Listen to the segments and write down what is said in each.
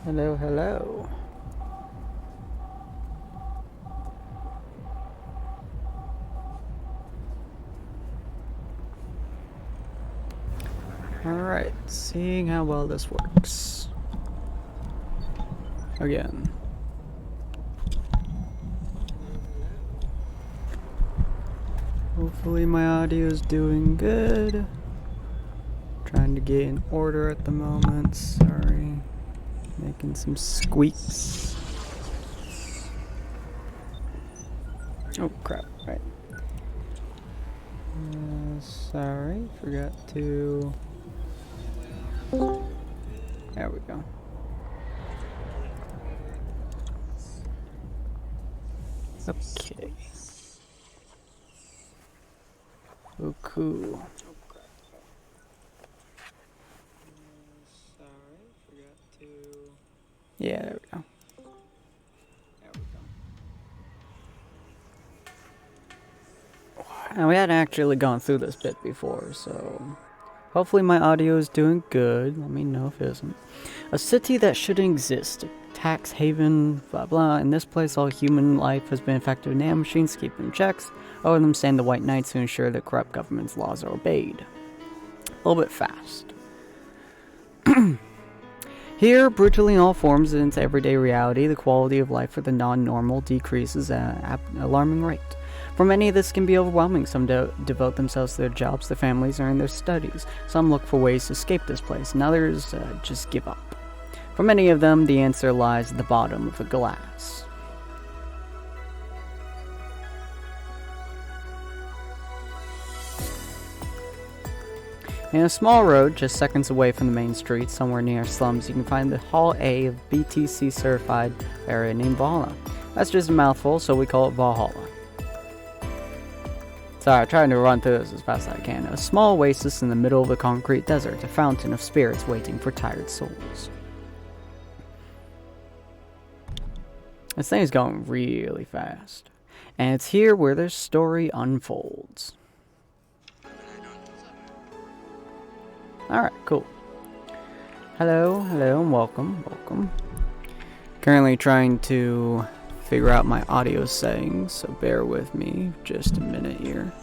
Hello, hello. Alright, seeing how well this works. Again. Hopefully my audio is doing good. Trying to get in order at the moment, sorry. Making some squeaks. Oh crap, right. Sorry, forgot to... There we go. Okay. Oh, cool. Yeah, there we go. And we hadn't actually gone through this bit before, so hopefully my audio is doing good. Let me know if it isn't. A city that shouldn't exist. A tax haven, blah blah. In this place, all human life has been infected with nanomachines to keep them in checks. Over them stand the White Knights to ensure that corrupt government's laws are obeyed. A little bit fast. Here, brutally in all forms and into everyday reality, the quality of life for the non-normal decreases at an alarming rate. For many, this can be overwhelming. Some devote themselves to their jobs, their families, or in their studies. Some look for ways to escape this place, and others just give up. For many of them, the answer lies at the bottom of the glass. In a small road, just seconds away from the main street, somewhere near slums, you can find the Hall A of BTC certified area named Valhalla. That's just a mouthful, so we call it Valhalla. Sorry, I'm trying to run through this as fast as I can. A small oasis in the middle of the concrete desert, a fountain of spirits waiting for tired souls. This thing is going really fast. And it's here where their story unfolds. Alright, cool. Hello, and welcome. Currently trying to figure out my audio settings, so bear with me just a minute here.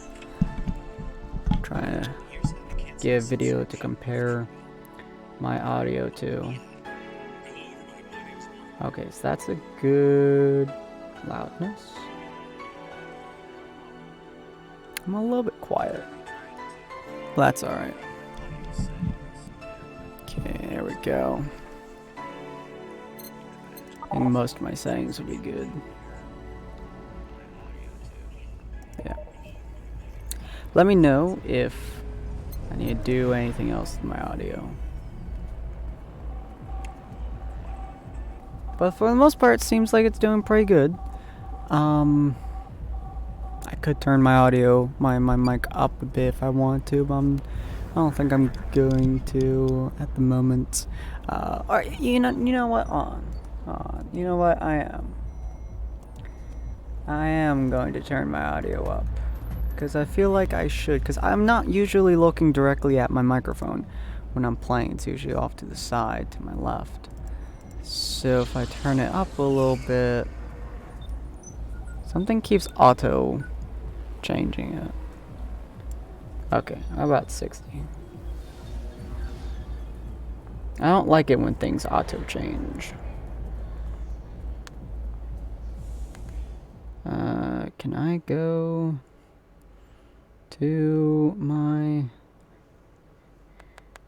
Trying to get a video to compare my audio to. Okay, so that's a good loudness. I'm a little bit quiet. Well, that's alright. Okay, there we go. I think most of my settings will be good. Yeah. Let me know if I need to do anything else with my audio. But for the most part, it seems like it's doing pretty good. I could turn my audio, my mic up a bit if I want to, but I don't think I'm going to at the moment. Or you know what? You know what? I am going to turn my audio up because I feel like I should. Because I'm not usually looking directly at my microphone when I'm playing. It's usually off to the side, to my left. So if I turn it up a little bit, something keeps auto changing it. Okay, how about 60? I don't like it when things auto change. Can I go to my...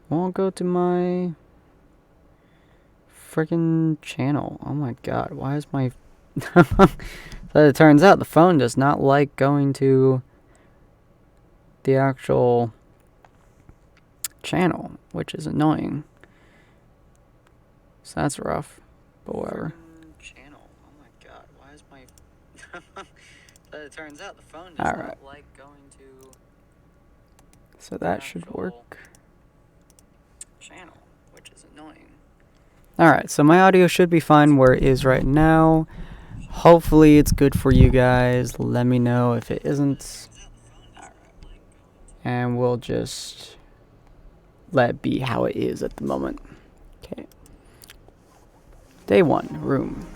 Won't go to my freaking channel. Oh my god, why is my... So it turns out the phone does not like going to the actual channel, which is annoying. So that's rough, but whatever. Channel. Oh my god, why is my... So it turns out the phone does not like going to... So that should work. Channel, which is annoying. Alright, so my audio should be fine where it is right now. Hopefully it's good for you guys. Let me know if it isn't. And we'll just let it be how it is at the moment. Okay. Day 1, room.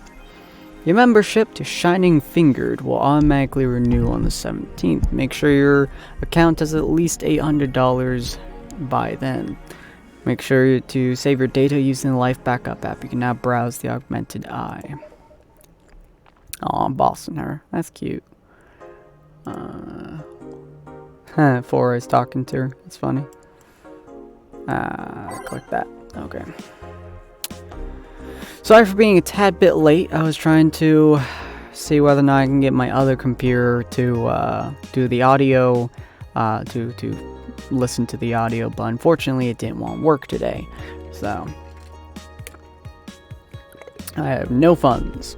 Your membership to Shining Fingered will automatically renew on the 17th. Make sure your account has at least $800 by then. Make sure to save your data using the Life Backup app. You can now browse the augmented eye. Aw, I'm bossing her. That's cute. Four is talking to her. It's funny. Click that. Okay. Sorry for being a tad bit late. I was trying to see whether or not I can get my other computer to do the audio, to listen to the audio, but unfortunately it didn't want to work today. So I have no funds.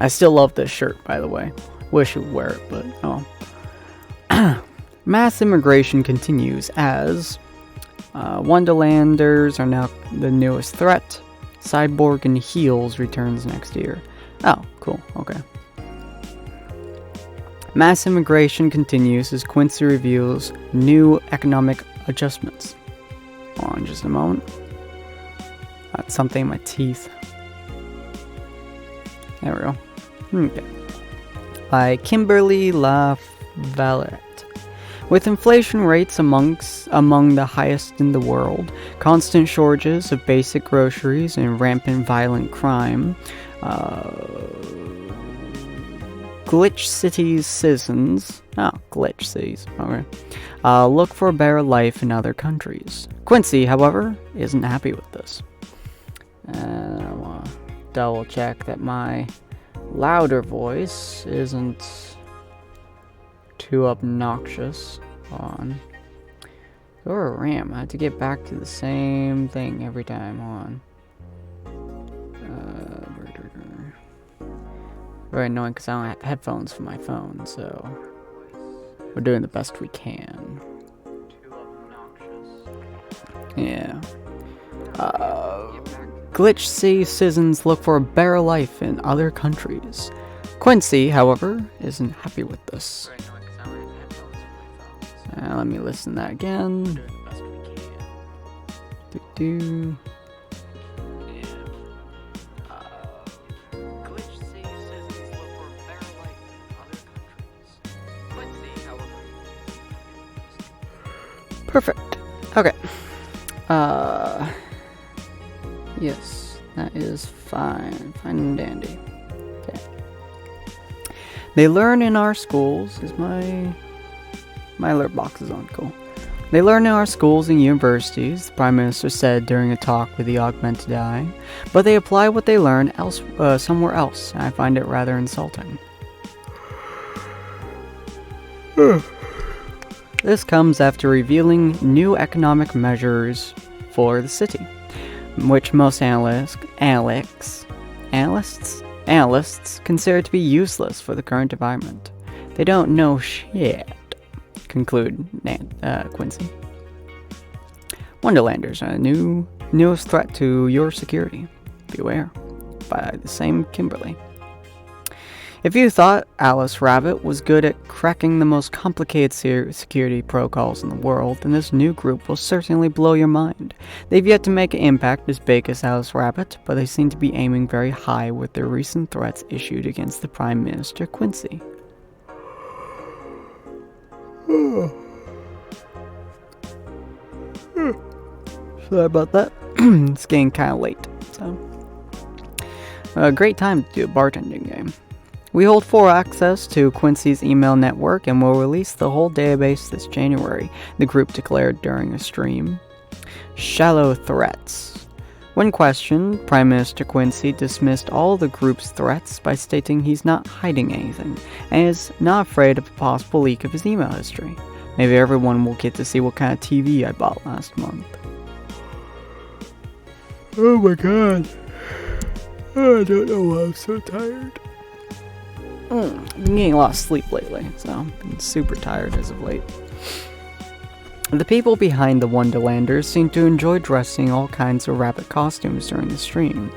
I still love this shirt, by the way. Wish you would wear it, but oh. Mass immigration continues as Wonderlanders are now the newest threat. Cyborg and Heels returns next year. Oh, cool. Okay. Mass immigration continues as Quincy reveals new economic adjustments. Hold on just a moment. Got something in my teeth. There we go. Okay. By Kimberly LaValette. With inflation rates among the highest in the world, constant shortages of basic groceries, and rampant violent crime, Glitch City's citizens, okay, look for a better life in other countries. Quincy, however, isn't happy with this. I want to double check that my louder voice isn't too obnoxious. Hold on. Or a RAM. I have to get back to the same thing every time. Hold on. Very annoying because I don't have headphones for my phone, so we're doing the best we can. Yeah. Glitch City citizens look for a better life in other countries. Quincy, however, isn't happy with this. Let me listen to that again. Perfect. Okay. Yes, that is fine. Fine and dandy. Okay. They learn in our schools. Is my alert box is on. Cool. They learn in our schools and universities, the Prime Minister said during a talk with the Augmented Eye, but they apply what they learn somewhere else, and I find it rather insulting. This comes after revealing new economic measures for the city, which most analysts consider to be useless for the current environment. They don't know shit, conclude Quincy. Wonderlanders are the newest threat to your security. Beware. By the same Kimberly. If you thought Alice Rabbit was good at cracking the most complicated security protocols in the world, then this new group will certainly blow your mind. They've yet to make an impact as big as Alice Rabbit, but they seem to be aiming very high with their recent threats issued against the Prime Minister Quincy. Sorry about that. It's getting kind of late, so a great time to do a bartending game. We hold full access to Quincy's email network and will release the whole database this January, the group declared during a stream. Shallow threats. When questioned, Prime Minister Quincy dismissed all the group's threats by stating he's not hiding anything and is not afraid of a possible leak of his email history. Maybe everyone will get to see what kind of TV I bought last month. Oh my god. I don't know why I'm so tired. I've been getting a lot of sleep lately, so I've been super tired as of late. The people behind the Wonderlanders seem to enjoy dressing all kinds of rabbit costumes during the stream.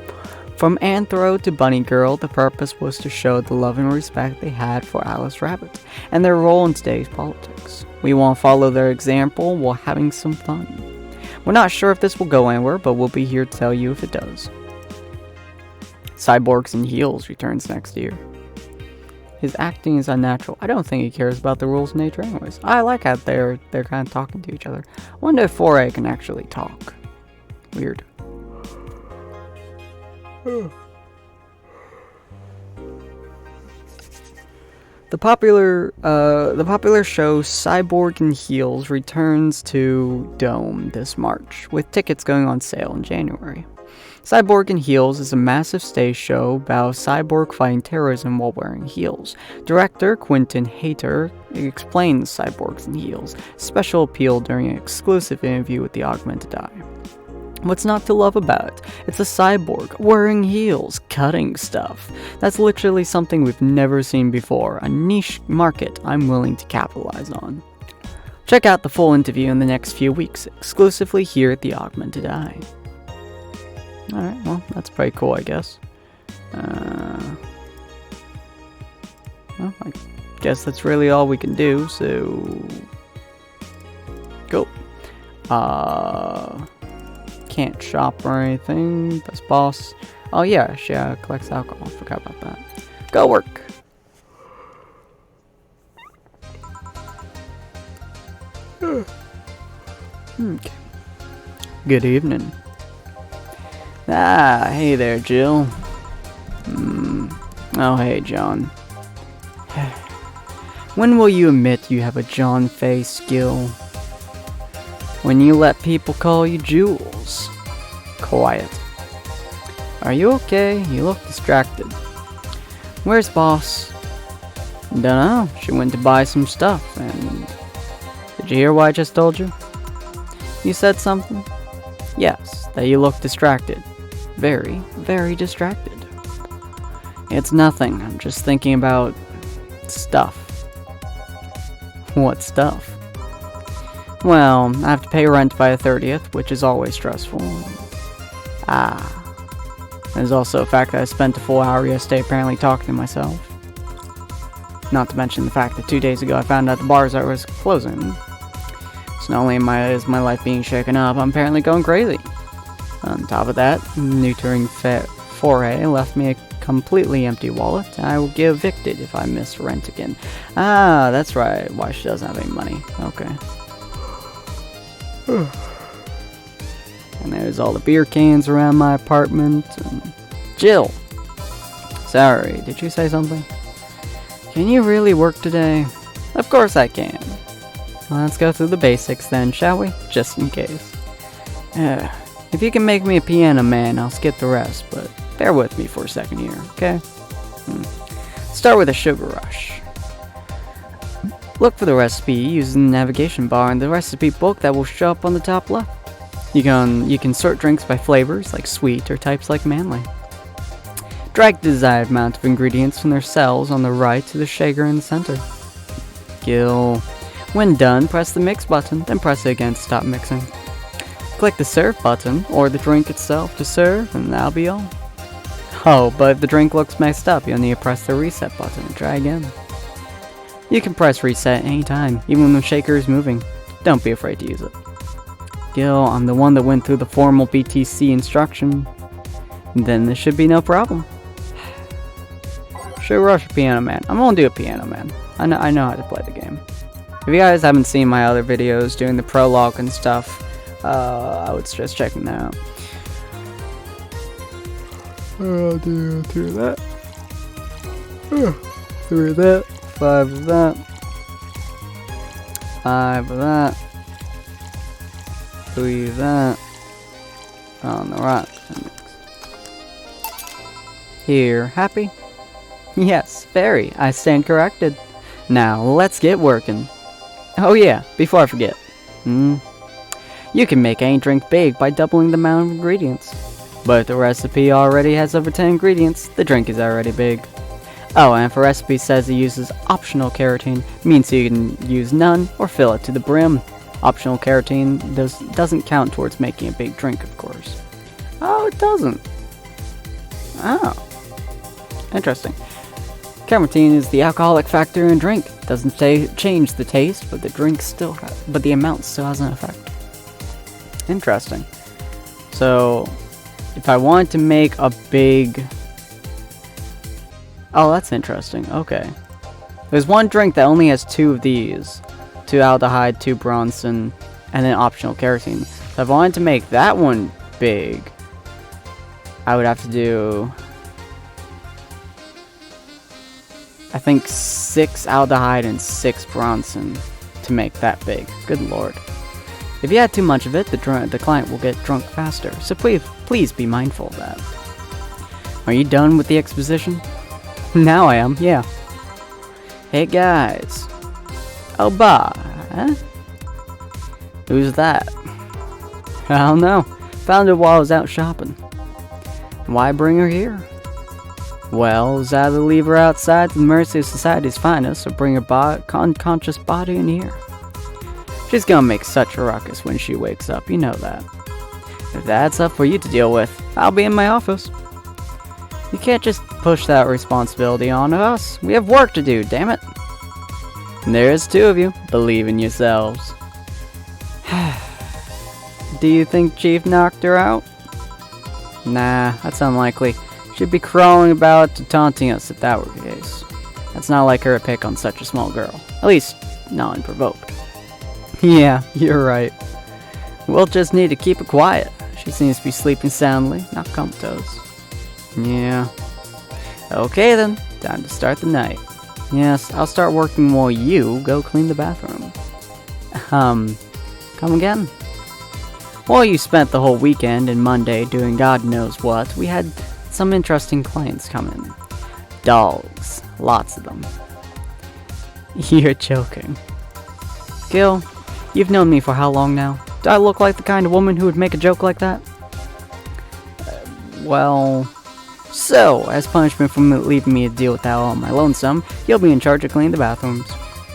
From Anthro to Bunny Girl, the purpose was to show the love and respect they had for Alice Rabbit and their role in today's politics. We want to follow their example while having some fun. We're not sure if this will go anywhere, but we'll be here to tell you if it does. Cyborgs in Heels returns next year. His acting is unnatural. I don't think he cares about the rules of nature anyways. I like how they're kind of talking to each other. I wonder if 4A can actually talk. Weird. The popular show Cyborg in Heels returns to Dome this March, with tickets going on sale in January. Cyborg in Heels is a massive stage show about cyborg fighting terrorism while wearing heels. Director Quentin Hayter explains Cyborgs in Heels' special appeal during an exclusive interview with the Augmented Eye. What's not to love about it? It's a cyborg wearing heels, cutting stuff. That's literally something we've never seen before, a niche market I'm willing to capitalize on. Check out the full interview in the next few weeks, exclusively here at the Augmented Eye. Alright, well, that's pretty cool, I guess. Well, I guess that's really all we can do, so... Go. Can't shop or anything. That's boss. Oh yeah, she collects alcohol. Forgot about that. Go work. Okay. Good evening. Ah, hey there, Jill. Oh, hey, John. When will you admit you have a John Fay skill? When you let people call you Jules. Quiet. Are you okay? You look distracted. Where's boss? Dunno. She went to buy some stuff, and... Did you hear what I just told you? You said something? Yes, that you look distracted. Very, very distracted. It's nothing. I'm just thinking about... stuff. What stuff? Well, I have to pay rent by the 30th, which is always stressful. There's also the fact that I spent a full hour yesterday apparently talking to myself. Not to mention the fact that 2 days ago I found out the bars I was closing. So not only is my life being shaken up, I'm apparently going crazy. On top of that, neutering 4A left me a completely empty wallet, and I will get evicted if I miss rent again. That's right, why she doesn't have any money. Okay. And there's all the beer cans around my apartment. And Jill! Sorry, did you say something? Can you really work today? Of course I can. Well, let's go through the basics then, shall we? Just in case. If you can make me a piano man, I'll skip the rest, but bear with me for a second here, okay? Start with a sugar rush. Look for the recipe using the navigation bar in the recipe book that will show up on the top left. You can sort drinks by flavors like sweet or types like manly. Drag the desired amount of ingredients from their cells on the right to the shaker in the center. Gill. When done, press the mix button, then press it again to stop mixing. Click the serve button or the drink itself to serve, and that'll be all. Oh, but if the drink looks messed up, you'll need to press the reset button and try again. You can press reset anytime, even when the shaker is moving. Don't be afraid to use it. Gil, I'm the one that went through the formal BTC instruction. Then this should be no problem. Sugar Rush or Piano Man? I'm gonna do a Piano Man. I know how to play the game. If you guys haven't seen my other videos doing the prologue and stuff, I would suggest checking that out. I'll do 2 of that. 3 of that. 5 of that. 5 of that. 3 of that. On the right. Here, happy? Yes, very. I stand corrected. Now, let's get working. Oh yeah, before I forget. You can make any drink big by doubling the amount of ingredients. But if the recipe already has over 10 ingredients, the drink is already big. Oh, and if a recipe says it uses optional carotene, means you can use none or fill it to the brim. Optional carotene doesn't count towards making a big drink, of course. Oh, it doesn't. Oh. Interesting. Carotene is the alcoholic factor in a drink. Doesn't change the taste, but the amount still has an effect. Interesting. So, if I wanted to make a big Oh, that's interesting. Okay. There's one drink that only has 2 of these. 2 aldehyde, 2 bronson, and then optional kerosene. So if I wanted to make that one big, I would have to do, I think, 6 aldehyde and 6 bronson to make that big. Good lord. If you add too much of it, the client will get drunk faster. So please be mindful of that. Are you done with the exposition? Now I am, yeah. Hey guys. Oh, bah. Huh? Who's that? I don't know. Found her while I was out shopping. Why bring her here? Well, it was either leave her outside to the mercy of society's finest or bring her unconscious body in here. She's gonna make such a ruckus when she wakes up, you know that. If that's up for you to deal with, I'll be in my office. You can't just push that responsibility on us. We have work to do, damn it. And there's 2 of you. Believe in yourselves. Do you think Chief knocked her out? Nah, that's unlikely. She'd be crawling about taunting us if that were the case. That's not like her to pick on such a small girl. At least, not unprovoked. Yeah, you're right. We'll just need to keep her quiet. She seems to be sleeping soundly, not comatose. Yeah. Okay then, time to start the night. Yes, I'll start working while you go clean the bathroom. Come again? Well, you spent the whole weekend and Monday doing God knows what. We had some interesting clients come in. Dogs. Lots of them. You're joking. Gil, you've known me for how long now? Do I look like the kind of woman who would make a joke like that? Well... So, as punishment for leaving me to deal with that all on my lonesome, you'll be in charge of cleaning the bathrooms.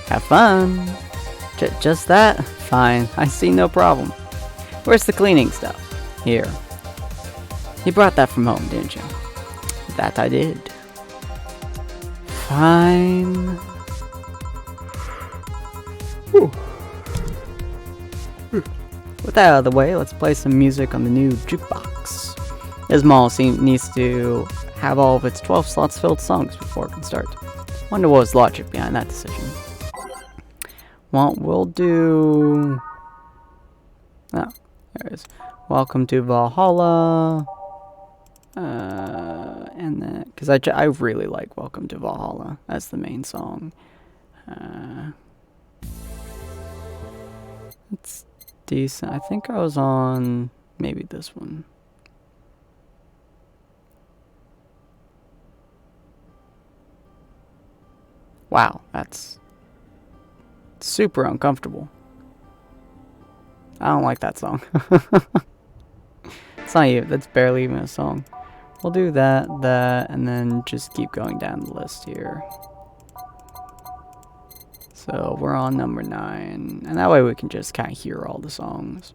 Have fun! Just that? Fine, I see no problem. Where's the cleaning stuff? Here. You brought that from home, didn't you? That I did. Fine. With that out of the way, let's play some music on the new jukebox. This mall needs to have all of its 12 slots filled songs before it can start. Wonder what was the logic behind that decision. Well, we'll do... Oh, there it is. Welcome to Valhalla. And then... Because I really like Welcome to Valhalla. That's the main song. It's decent. I think I was on... maybe this one. Wow, that's super uncomfortable. I don't like that song. It's not even, that's barely even a song. We'll do that, and then just keep going down the list here. So we're on number 9, and that way we can just kind of hear all the songs.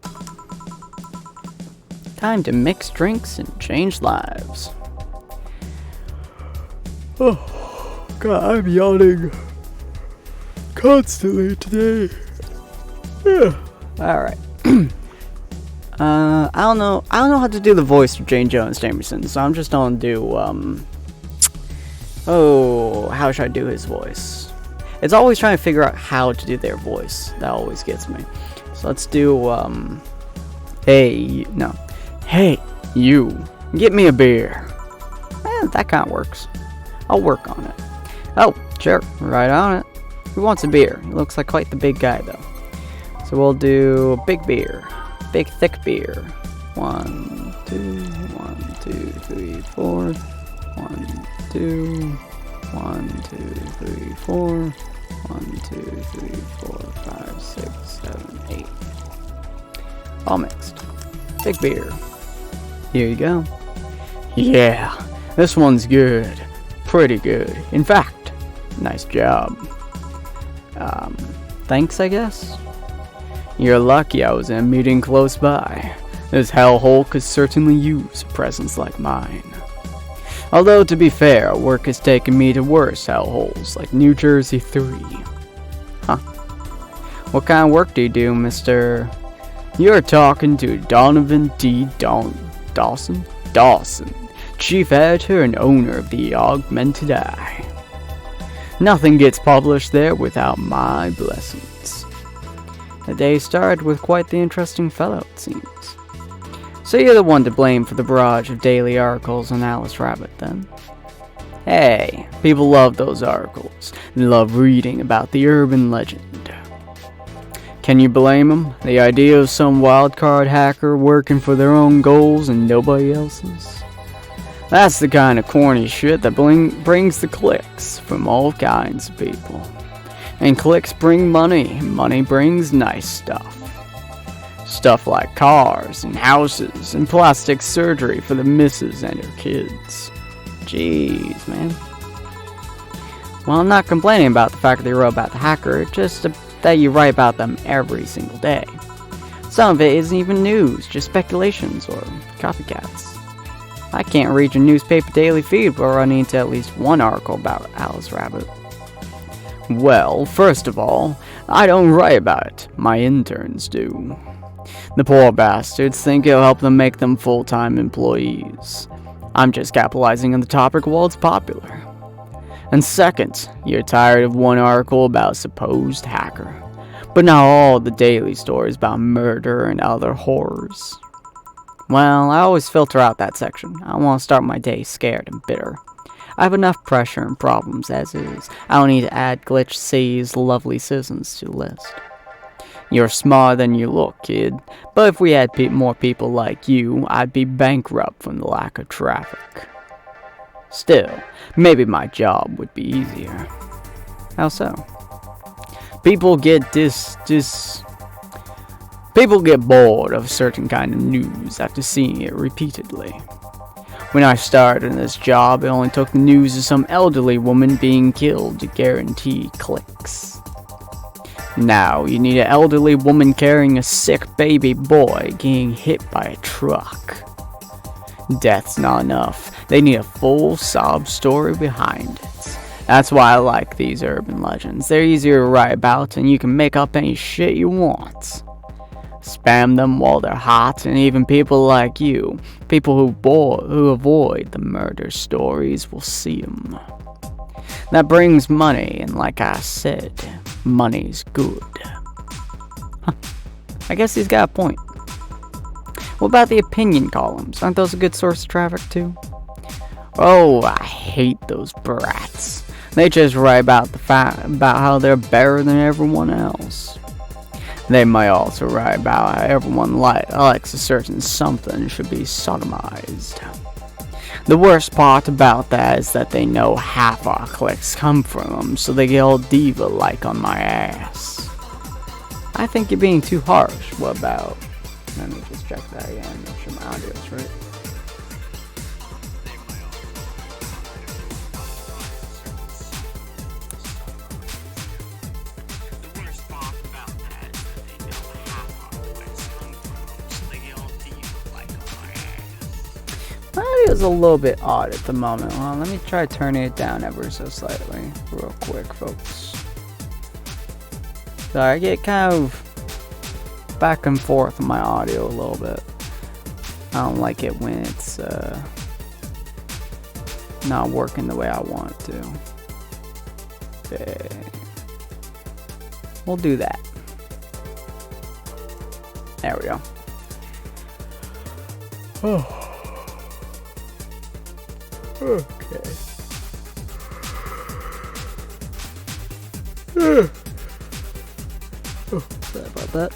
Time to mix drinks and change lives. Oh. God, I'm yawning constantly today. Alright. I don't know how to do the voice of Jane Jones Jamerson, so I'm just gonna do, oh, how should I do his voice? It's always trying to figure out how to do their voice. That always gets me. So let's do, hey, you, get me a beer. That kind of works. I'll work on it. Oh, sure, right on it. Who wants a beer? He looks like quite the big guy, though. So we'll do a big beer. Big, thick beer. 1, 2, 1, 2, 3, 4. 1, 2, 1, 2, 3, 4. 1, 2, 3, 4, 5, 6, 7, 8. All mixed. Big beer. Here you go. Yeah, this one's good. Pretty good. In fact, nice job. Thanks, I guess? You're lucky I was in a meeting close by. This hellhole could certainly use a presence like mine. Although, to be fair, work has taken me to worse hellholes, like New Jersey 3. Huh. What kind of work do you do, Mr... You're talking to Donovan D. Dawson? Dawson. chief editor and owner of the Augmented Eye. Nothing gets published there without my blessings. The day started with quite the interesting fellow, it seems. So you're the one to blame for the barrage of daily articles on Alice Rabbit, then? Hey, people love those articles. They love reading about the urban legend. Can you blame them? The idea of some wildcard hacker working for their own goals and nobody else's? That's the kind of corny shit that brings the clicks from all kinds of people. And clicks bring money, and money brings nice stuff. Stuff like cars and houses and plastic surgery for the missus and her kids. Jeez, man. Well, I'm not complaining about the fact that they wrote about the hacker, just that you write about them every single day. Some of it isn't even news, just speculations or copycats. I can't read your newspaper daily feed without running into at least one article about Alice Rabbit. Well, first of all, I don't write about it. My interns do. The poor bastards think it'll help them make them full-time employees. I'm just capitalizing on the topic while it's popular. And second, you're tired of one article about a supposed hacker, but not all the daily stories about murder and other horrors. Well, I always filter out that section. I don't want to start my day scared and bitter. I have enough pressure and problems as is. I don't need to add Glitch C's lovely citizens to the list. You're smarter than you look, kid, but if we had more people like you, I'd be bankrupt from the lack of traffic. Still, maybe my job would be easier. How so? People get People get bored of a certain kind of news after seeing it repeatedly. When I started in this job, it only took the news of some elderly woman being killed to guarantee clicks. Now, you need an elderly woman carrying a sick baby boy getting hit by a truck. Death's not enough. They need a full sob story behind it. That's why I like these urban legends. They're easier to write about, and you can make up any shit you want. Spam them while they're hot, and even people like you, people who avoid the murder stories, will see them. That brings money, and like I said, money's good. Huh. I guess he's got a point. What about the opinion columns? Aren't those a good source of traffic too? Oh, I hate those brats. They just write about about how they're better than everyone else. They might also write about how everyone likes a certain something should be sodomized. The worst part about that is that they know half our clicks come from them, so they get all diva-like on my ass. I think you're being too harsh. What about... Let me just check that again, make sure my audio's right. Audio's a little bit odd at the moment. Well, let me try turning it down ever so slightly, real quick, folks. So I get kind of back and forth on my audio a little bit. I don't like it when it's not working the way I want it to. Okay. We'll do that. There we go. Oh. Okay. Oh, sorry about that.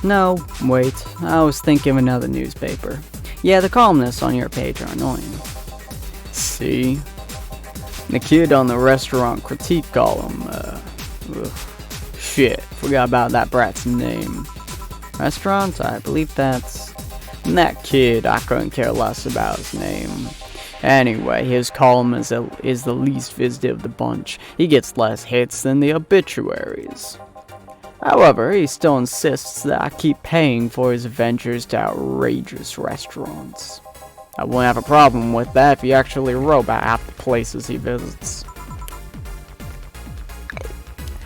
No, wait. I was thinking of another newspaper. Yeah, the columnists on your page are annoying. See? The kid on the restaurant critique column, shit, forgot about that brat's name. Restaurant? I believe that's... And that kid, I couldn't care less about his name. Anyway, his column is the least visited of the bunch. He gets less hits than the obituaries. However, he still insists that I keep paying for his ventures to outrageous restaurants. I wouldn't have a problem with that if he actually wrote about half the places he visits.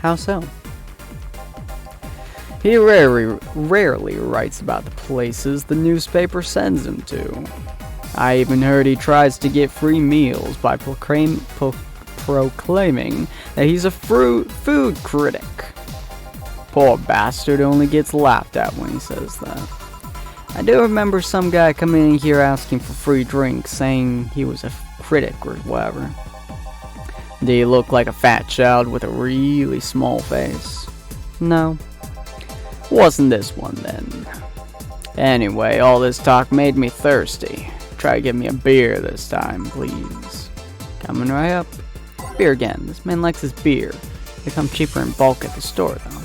How so? He rarely writes about the places the newspaper sends him to. I even heard he tries to get free meals by proclaiming that he's a food critic. Poor bastard only gets laughed at when he says that. I do remember some guy coming in here asking for free drinks, saying he was a critic or whatever. Did he look like a fat child with a really small face? No. Wasn't this one then. Anyway, all this talk made me thirsty. Try to get me a beer this time, please. Coming right up. Beer again. This man likes his beer. They come cheaper in bulk at the store, though.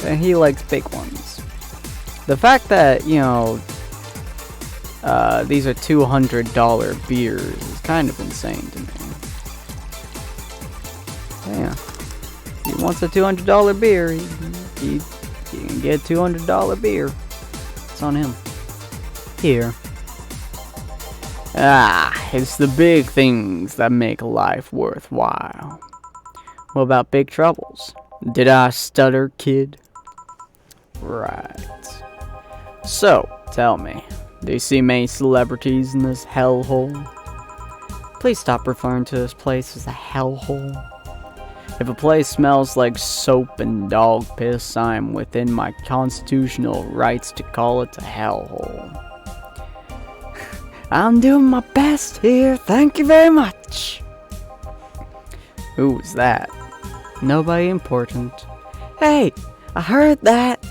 And he likes big ones. The fact that, you know, these are $200 beers is kind of insane to me. Yeah. If he wants a $200 beer, he can get a $200 beer. It's on him. Here. It's the big things that make life worthwhile. What about big troubles? Did I stutter, kid? Right. So, tell me, do you see many celebrities in this hellhole? Please stop referring to this place as a hellhole. If a place smells like soap and dog piss, I am within my constitutional rights to call it a hellhole. I'm doing my best here, thank you very much. Who was that? Nobody important. Hey, I heard that.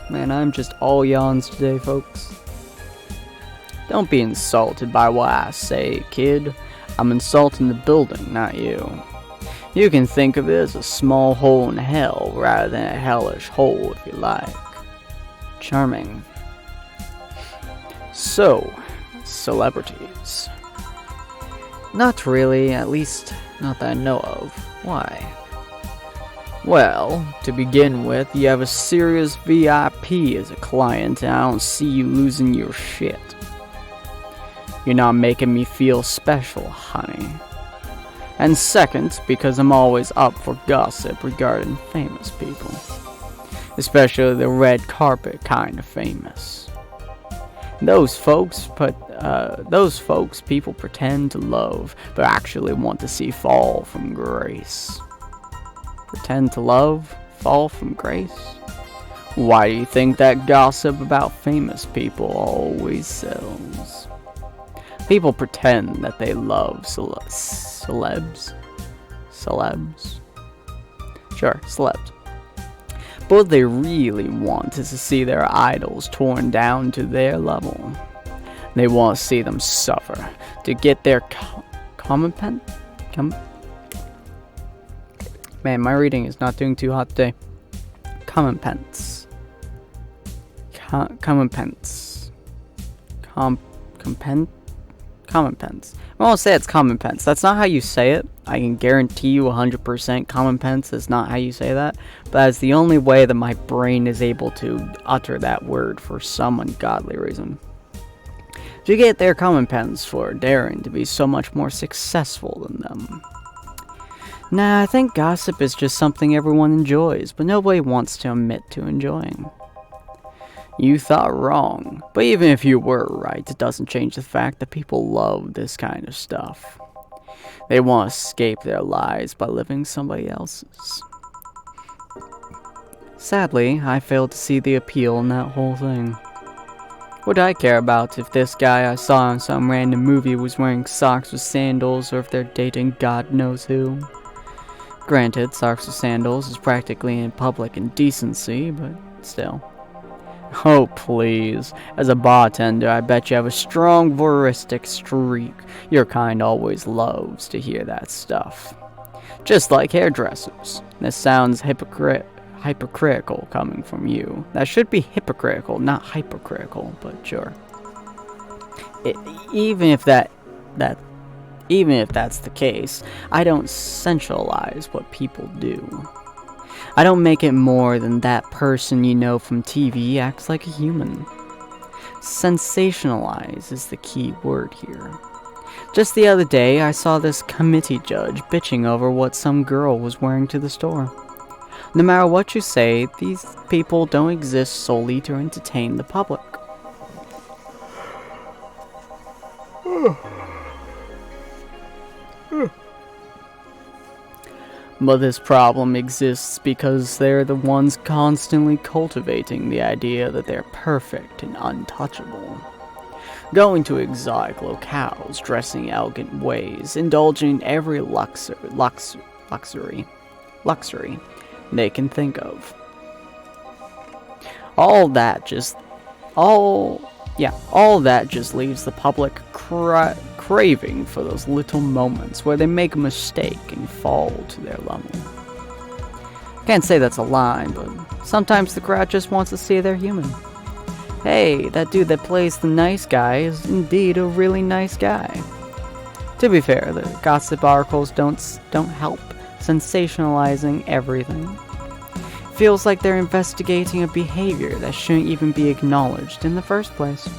Man, I'm just all yawns today, folks. Don't be insulted by what I say, kid. I'm insulting the building, not you. You can think of it as a small hole in hell rather than a hellish hole if you like. Charming. So, celebrities. Not really, at least not that I know of. Why? Well, to begin with, you have a serious VIP as a client, and I don't see you losing your shit. You're not making me feel special, honey. And second, because I'm always up for gossip regarding famous people. Especially the red carpet kind of famous. Those folks people pretend to love, but actually want to see fall from grace. Pretend to love, fall from grace? Why do you think that gossip about famous people always sells? People pretend that they love celebs. Sure, celebs. But what they really want is to see their idols torn down to their level. They want to see them suffer, to get their Man, my reading is not doing too hot today. Comeuppance. I won't say it's comeuppance. That's not how you say it. I can guarantee you 100% comeuppance is not how you say that. But that's the only way that my brain is able to utter that word for some ungodly reason. To get their comeuppance for daring to be so much more successful than them. Nah, I think gossip is just something everyone enjoys, but nobody wants to admit to enjoying. You thought wrong, but even if you were right, it doesn't change the fact that people love this kind of stuff. They want to escape their lives by living somebody else's. Sadly, I failed to see the appeal in that whole thing. What do I care about if this guy I saw in some random movie was wearing socks with sandals or if they're dating God knows who? Granted, socks with sandals is practically in public indecency, but still. Oh, please. As a bartender, I bet you have a strong voyeuristic streak. Your kind always loves to hear that stuff. Just like hairdressers. This sounds hypocritical coming from you. That should be hypocritical, not hypercritical, but sure. Even if that's the case, I don't centralize what people do. I don't make it more than that person you know from TV acts like a human. Sensationalize is the key word here. Just the other day, I saw this committee judge bitching over what some girl was wearing to the store. No matter what you say, these people don't exist solely to entertain the public. But this problem exists because they're the ones constantly cultivating the idea that they're perfect and untouchable. Going to exotic locales, dressing elegant ways, indulging in every luxury they can think of. All that just leaves the public craving for those little moments where they make a mistake and fall to their level. Can't say that's a lie, but sometimes the crowd just wants to see they're human. Hey, that dude that plays the nice guy is indeed a really nice guy. To be fair, the gossip articles don't help sensationalizing everything. Feels like they're investigating a behavior that shouldn't even be acknowledged in the first place.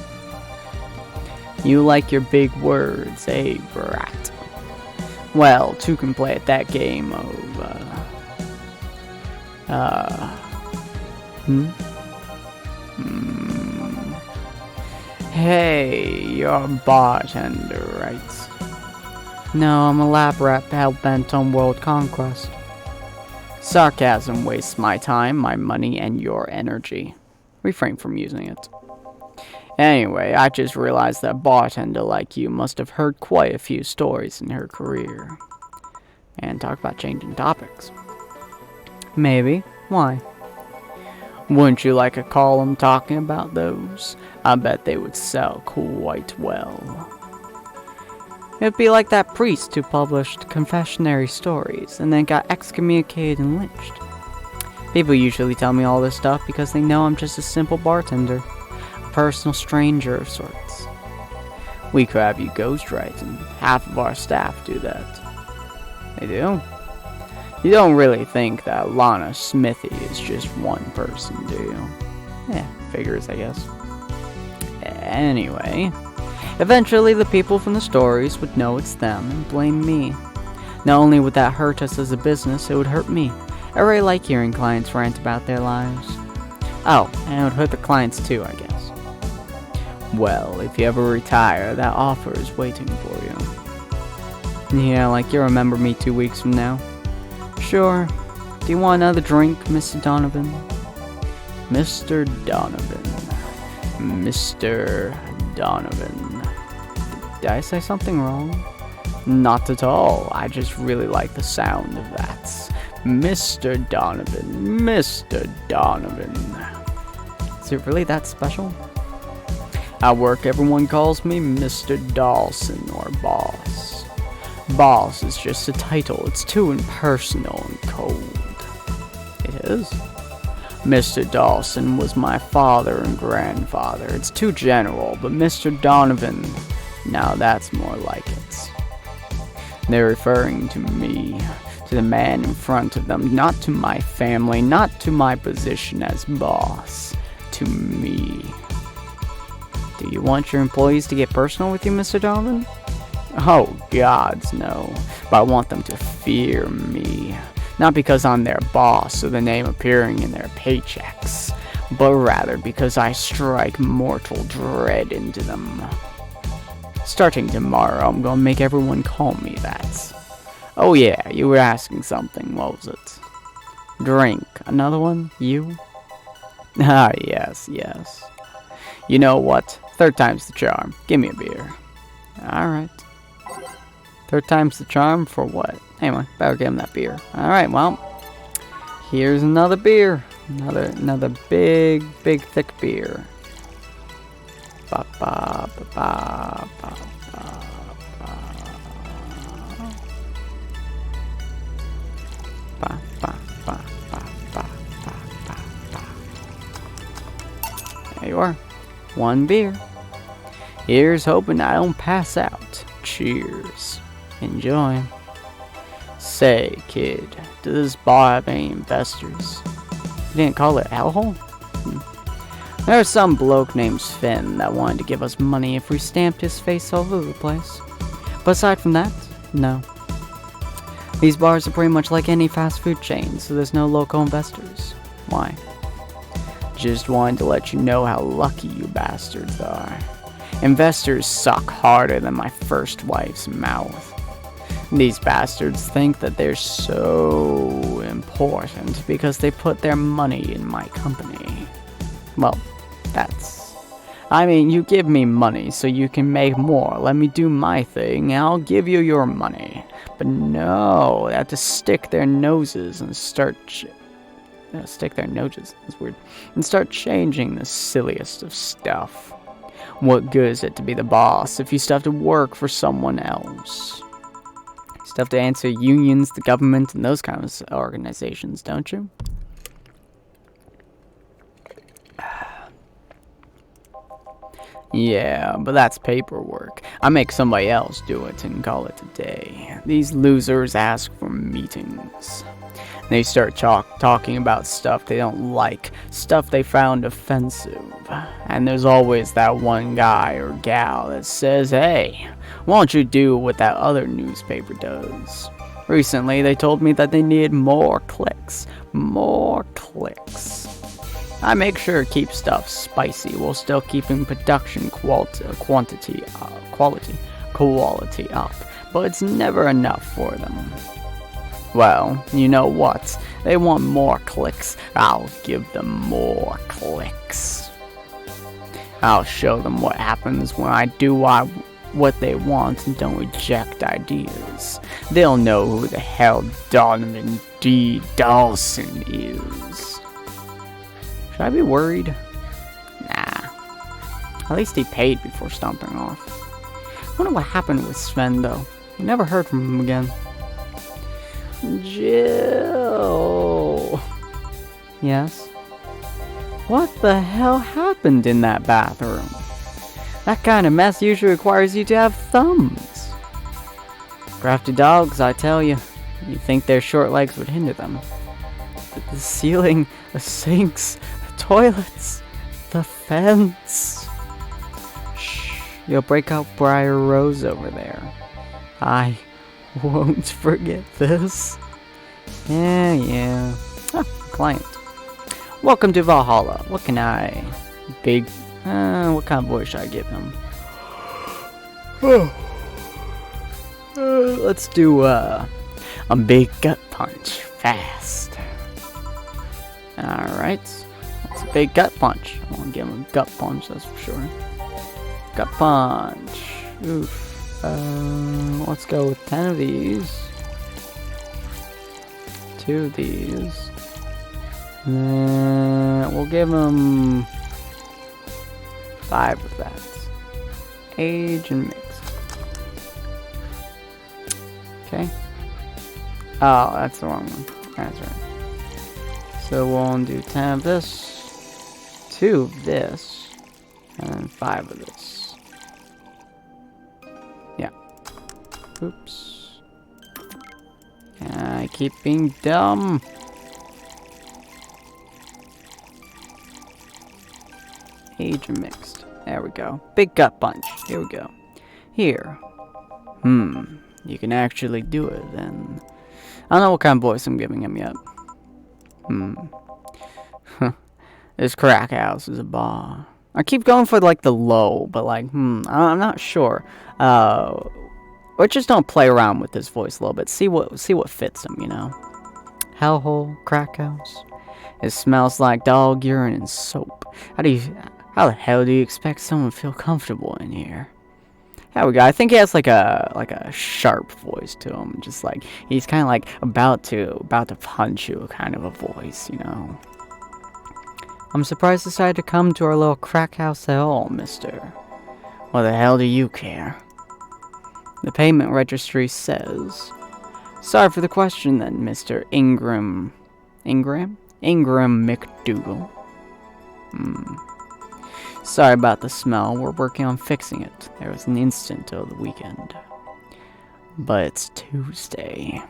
You like your big words, eh, brat? Well, two can play at that game of, Hey, you're a bartender, right? No, I'm a lab rat hell-bent on world conquest. Sarcasm wastes my time, my money, and your energy. Refrain from using it. Anyway, I just realized that a bartender like you must have heard quite a few stories in her career. And talk about changing topics. Maybe. Why? Wouldn't you like a column talking about those? I bet they would sell quite well. It'd be like that priest who published confessionary stories and then got excommunicated and lynched. People usually tell me all this stuff because they know I'm just a simple bartender. A personal stranger of sorts. We could have you ghostwrite, and half of our staff do that. They do? You don't really think that Lana Smithy is just one person, do you? Yeah, figures, I guess. Anyway, eventually the people from the stories would know it's them and blame me. Not only would that hurt us as a business, it would hurt me. I really like hearing clients rant about their lives. Oh, and it would hurt the clients too, I guess. Well, if you ever retire, that offer is waiting for you. Yeah, like you'll remember me 2 weeks from now. Sure. Do you want another drink, Mr. Donovan? Mr. Donovan. Mr. Donovan. Did I say something wrong? Not at all. I just really like the sound of that. Mr. Donovan. Mr. Donovan. Is it really that special? At work, everyone calls me Mr. Dawson or Boss. Boss is just a title. It's too impersonal and cold. It is. Mr. Dawson was my father and grandfather. It's too general, but Mr. Donovan, now that's more like it. They're referring to me, to the man in front of them, not to my family, not to my position as boss, to me. Do you want your employees to get personal with you, Mr. Donovan? Oh, gods, no. But I want them to fear me. Not because I'm their boss or the name appearing in their paychecks, but rather because I strike mortal dread into them. Starting tomorrow, I'm gonna make everyone call me that. Oh yeah, you were asking something, what was it? Drink. Another one? You? Ah, yes. You know what? Third time's the charm. Give me a beer. Alright. Third time's the charm for what? Anyway, better give him that beer. Alright, well. Here's another beer. Another big, thick beer. Ba ba ba ba ba ba ba. Ba ba ba ba ba ba ba. There you are. One beer. Here's hoping I don't pass out. Cheers. Enjoy. Say, kid, does this bar have any investors? You didn't call it hellhole? There's some bloke named Sven that wanted to give us money if we stamped his face all over the place. But aside from that, no. These bars are pretty much like any fast food chain, so there's no local investors. Why? Just wanted to let you know how lucky you bastards are. Investors suck harder than my first wife's mouth. These bastards think that they're so important because they put their money in my company. Well, I mean, you give me money so you can make more. Let me do my thing, and I'll give you your money. But no, they have to stick their noses and start... stick their noses, that's weird. And start changing the silliest of stuff. What good is it to be the boss if you still have to work for someone else? You still have to answer unions, the government, and those kinds of organizations, don't you? Yeah, but that's paperwork. I make somebody else do it and call it a day. These losers ask for meetings. They start talking about stuff they don't like, stuff they found offensive. And there's always that one guy or gal that says, hey, why don't you do what that other newspaper does? Recently, they told me that they needed more clicks. More clicks. I make sure to keep stuff spicy while still keeping production quality up, but it's never enough for them. Well, you know what? They want more clicks. I'll give them more clicks. I'll show them what happens when I do what they want and don't reject ideas. They'll know who the hell Donovan D. Dawson is. Should I be worried? Nah. At least he paid before stomping off. Wonder what happened with Sven, though. We never heard from him again. Jill. Yes? What the hell happened in that bathroom? That kind of mess usually requires you to have thumbs. Crafty dogs, I tell you. You'd think their short legs would hinder them. But the ceiling, the sinks, the toilets, the fence. Shh, you'll break out Briar Rose over there. I won't forget this. Yeah. Ah, client. Welcome to Valhalla. What can I... what kind of voice should I give him? Let's do, a big gut punch. Fast. Alright. That's a big gut punch. I want to give him a gut punch, that's for sure. Gut punch. Oof. Let's go with 10 of these. 2 of these. And then we'll give him 5 of that. Age and mix. Okay. Oh, that's the wrong one. That's right. So we'll do 10 of this, 2 of this, and then 5 of this. Yeah. Oops. I keep being dumb. Age and mixed. There we go. Big gut punch. Here we go. Here. You can actually do it, then. I don't know what kind of voice I'm giving him yet. This crack house is a bar. I keep going for like the low, but like, I'm not sure. Or just don't play around with this voice a little bit. See what fits him, you know. Hellhole, crack house. It smells like dog urine and soap. How the hell do you expect someone to feel comfortable in here? There we go. I think he has like a sharp voice to him, just like he's kind of like about to punch you, kind of a voice, you know. I'm surprised you decided to come to our little crack house at all, mister. What the hell do you care? The payment registry says. Sorry for the question then, Mr. Ingram McDougal. Sorry about the smell. We're working on fixing it. There was an incident over the weekend. But it's Tuesday.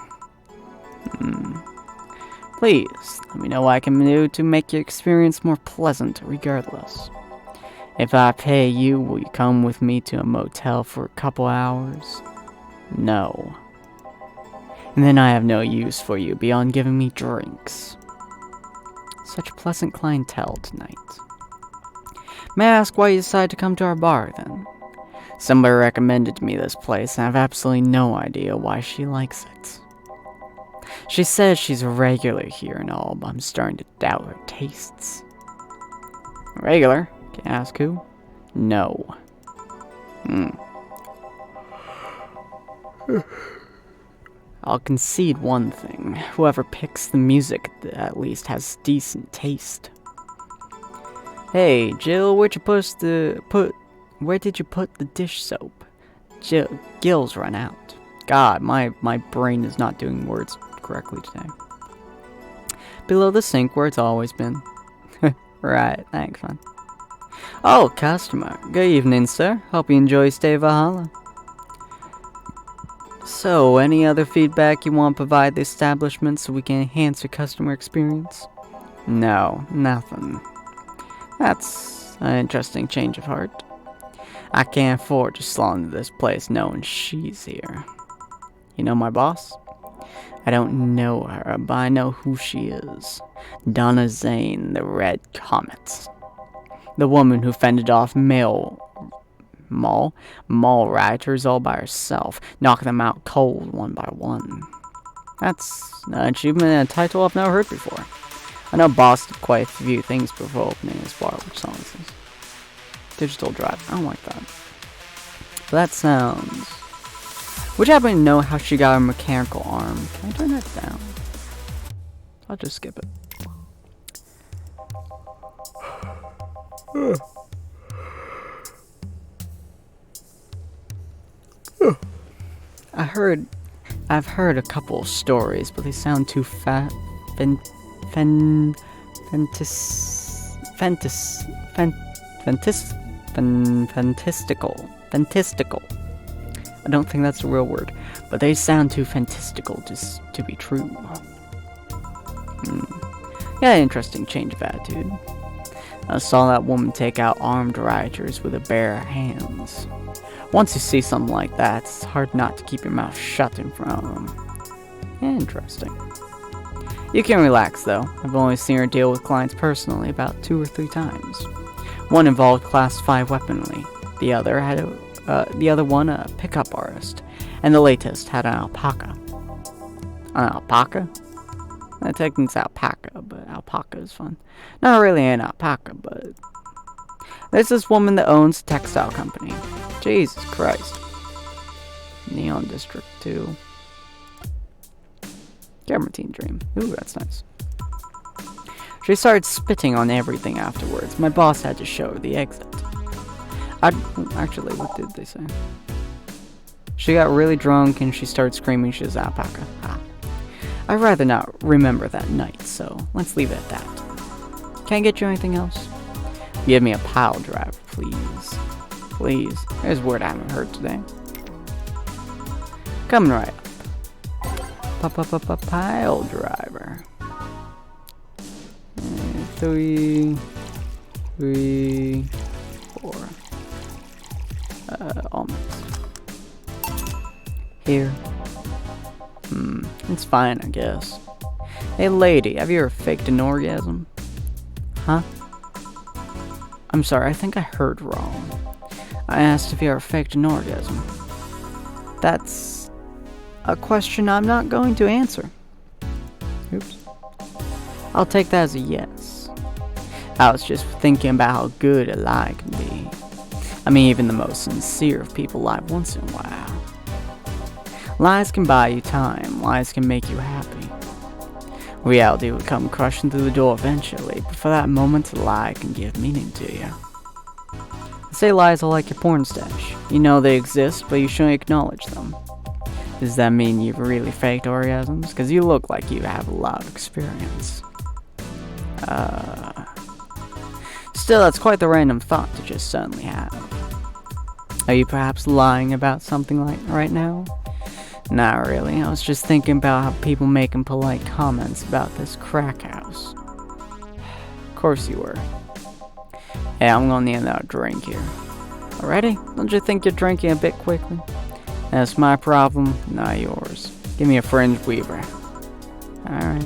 The Please, let me know what I can do to make your experience more pleasant regardless. If I pay you, will you come with me to a motel for a couple hours? No. And then I have no use for you beyond giving me drinks. Such pleasant clientele tonight. May I ask why you decided to come to our bar, then? Somebody recommended me this place, and I have absolutely no idea why she likes it. She says she's a regular here and all, but I'm starting to doubt her tastes. Regular? Can I ask who? No. I'll concede one thing. Whoever picks the music at least has decent taste. Hey, Jill, where did you put the dish soap? Jill, Gil's run out. God, my brain is not doing words correctly today. Below the sink where it's always been. Right, thanks, man. Oh, customer. Good evening, sir. Hope you enjoy your stay at Valhalla. So, any other feedback you want to provide the establishment so we can enhance your customer experience? No, nothing. That's an interesting change of heart. I can't afford to slaughter this place knowing she's here. You know my boss? I don't know her, but I know who she is. Donna Zane, the Red Comet. The woman who fended off mall rioters all by herself, knocking them out cold one by one. That's an achievement and a title I've never heard before. I know Boss did quite a few things before opening his bar. Which song is this? Digital Drive. I don't like that. But that sounds... Would you happen to know how she got her mechanical arm? Can I turn that down? I'll just skip it. I've heard a couple of stories, but they sound too fantastical. I don't think that's a real word, but they sound too fantastical to be true. Yeah, interesting change of attitude. I saw that woman take out armed rioters with her bare hands. Once you see something like that, it's hard not to keep your mouth shut in front of them. Interesting. You can relax, though. I've only seen her deal with clients personally about 2 or 3 times. One involved Class 5 weaponry. The other one a pickup artist. And the latest had an alpaca. An alpaca? I think it's alpaca, but alpaca is fun. Not really an alpaca, but... There's this woman that owns a textile company. Jesus Christ. Neon District 2. Camertine Dream. Ooh, that's nice. She started spitting on everything afterwards. My boss had to show her the exit. Actually, what did they say? She got really drunk and she started screaming she was alpaca. I'd rather not remember that night, so let's leave it at that. Can I get you anything else? Give me a pile driver, please. Please. There's a word I haven't heard today. Coming right up. Pile driver. 3, 4. Almost. Here. It's fine, I guess. Hey lady, have you ever faked an orgasm? Huh? I'm sorry, I think I heard wrong. I asked if you ever faked an orgasm. That's a question I'm not going to answer. Oops. I'll take that as a yes. I was just thinking about how good a lie can be. I mean, even the most sincere of people lie once in a while. Lies can buy you time. Lies can make you happy. Reality will come crushing through the door eventually, but for that moment, a lie can give meaning to you. They say lies are like your porn stash. You know they exist, but you shouldn't acknowledge them. Does that mean you've really faked orgasms? Because you look like you have a lot of experience. Still, that's quite the random thought to just suddenly have. Are you perhaps lying about something like right now? Not really. I was just thinking about how people making polite comments about this crack house. Of course you were. Hey, I'm gonna need another drink here. Already? Don't you think you're drinking a bit quickly? That's my problem, not yours. Give me a fringe weaver. Alright.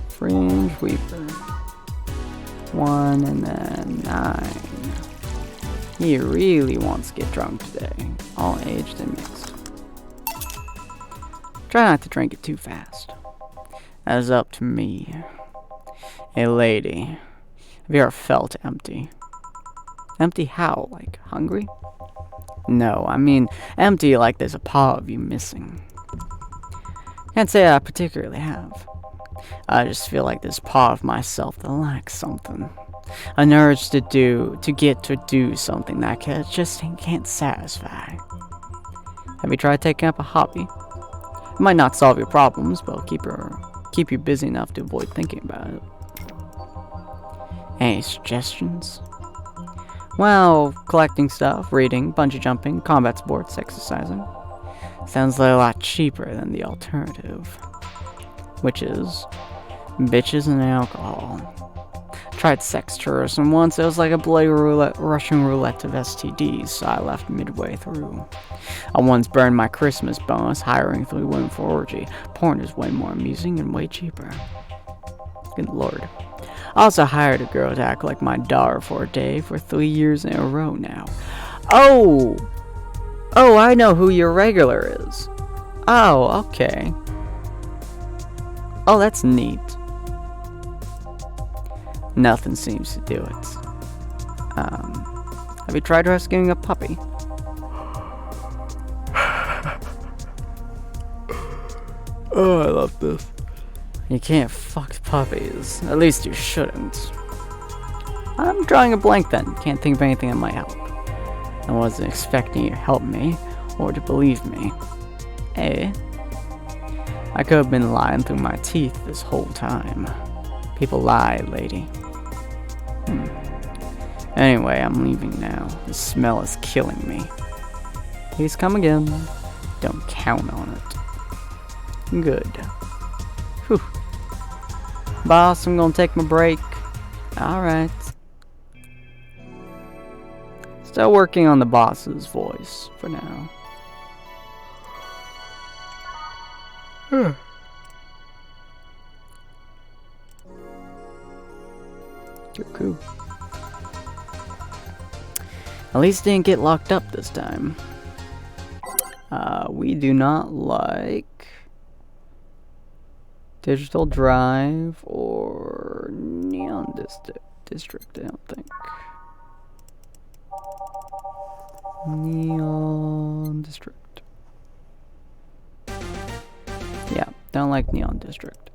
Fringe weaver. 1 and then 9. He really wants to get drunk today. All aged and mixed. Try not to drink it too fast. That is up to me. Hey lady, have you ever felt empty? Empty how? Like hungry? No, I mean empty like there's a part of you missing. Can't say I particularly have. I just feel like there's part of myself that lacks something. An urge to get to do something that just can't satisfy. Have you tried taking up a hobby? It might not solve your problems, but it'll keep you busy enough to avoid thinking about it. Any suggestions? Well, collecting stuff, reading, bungee jumping, combat sports, exercising. Sounds like a lot cheaper than the alternative. Which is bitches and alcohol. Tried sex tourism once. It was like a bloody Russian roulette of STDs, so I left midway through. I once burned my Christmas bonus hiring 3 women for orgy. Porn is way more amusing and way cheaper. Good lord. I also hired a girl to act like my daughter for a day for 3 years in a row now. Oh! Oh, I know who your regular is. Oh, okay. Oh, that's neat. Nothing seems to do it. Have you tried rescuing a puppy? Oh, I love this. You can't fuck puppies. At least you shouldn't. I'm drawing a blank then. Can't think of anything that might help. I wasn't expecting you to help me, or to believe me. Eh? I could have been lying through my teeth this whole time. People lie, lady. Anyway, I'm leaving now. The smell is killing me. Please come again. Don't count on it. Good. Whew. Boss, I'm gonna take my break. Alright. Still working on the boss's voice for now. Cool. At least didn't get locked up this time. We do not like Digital Drive or Neon District, I don't think. Neon District. Yeah, don't like Neon District.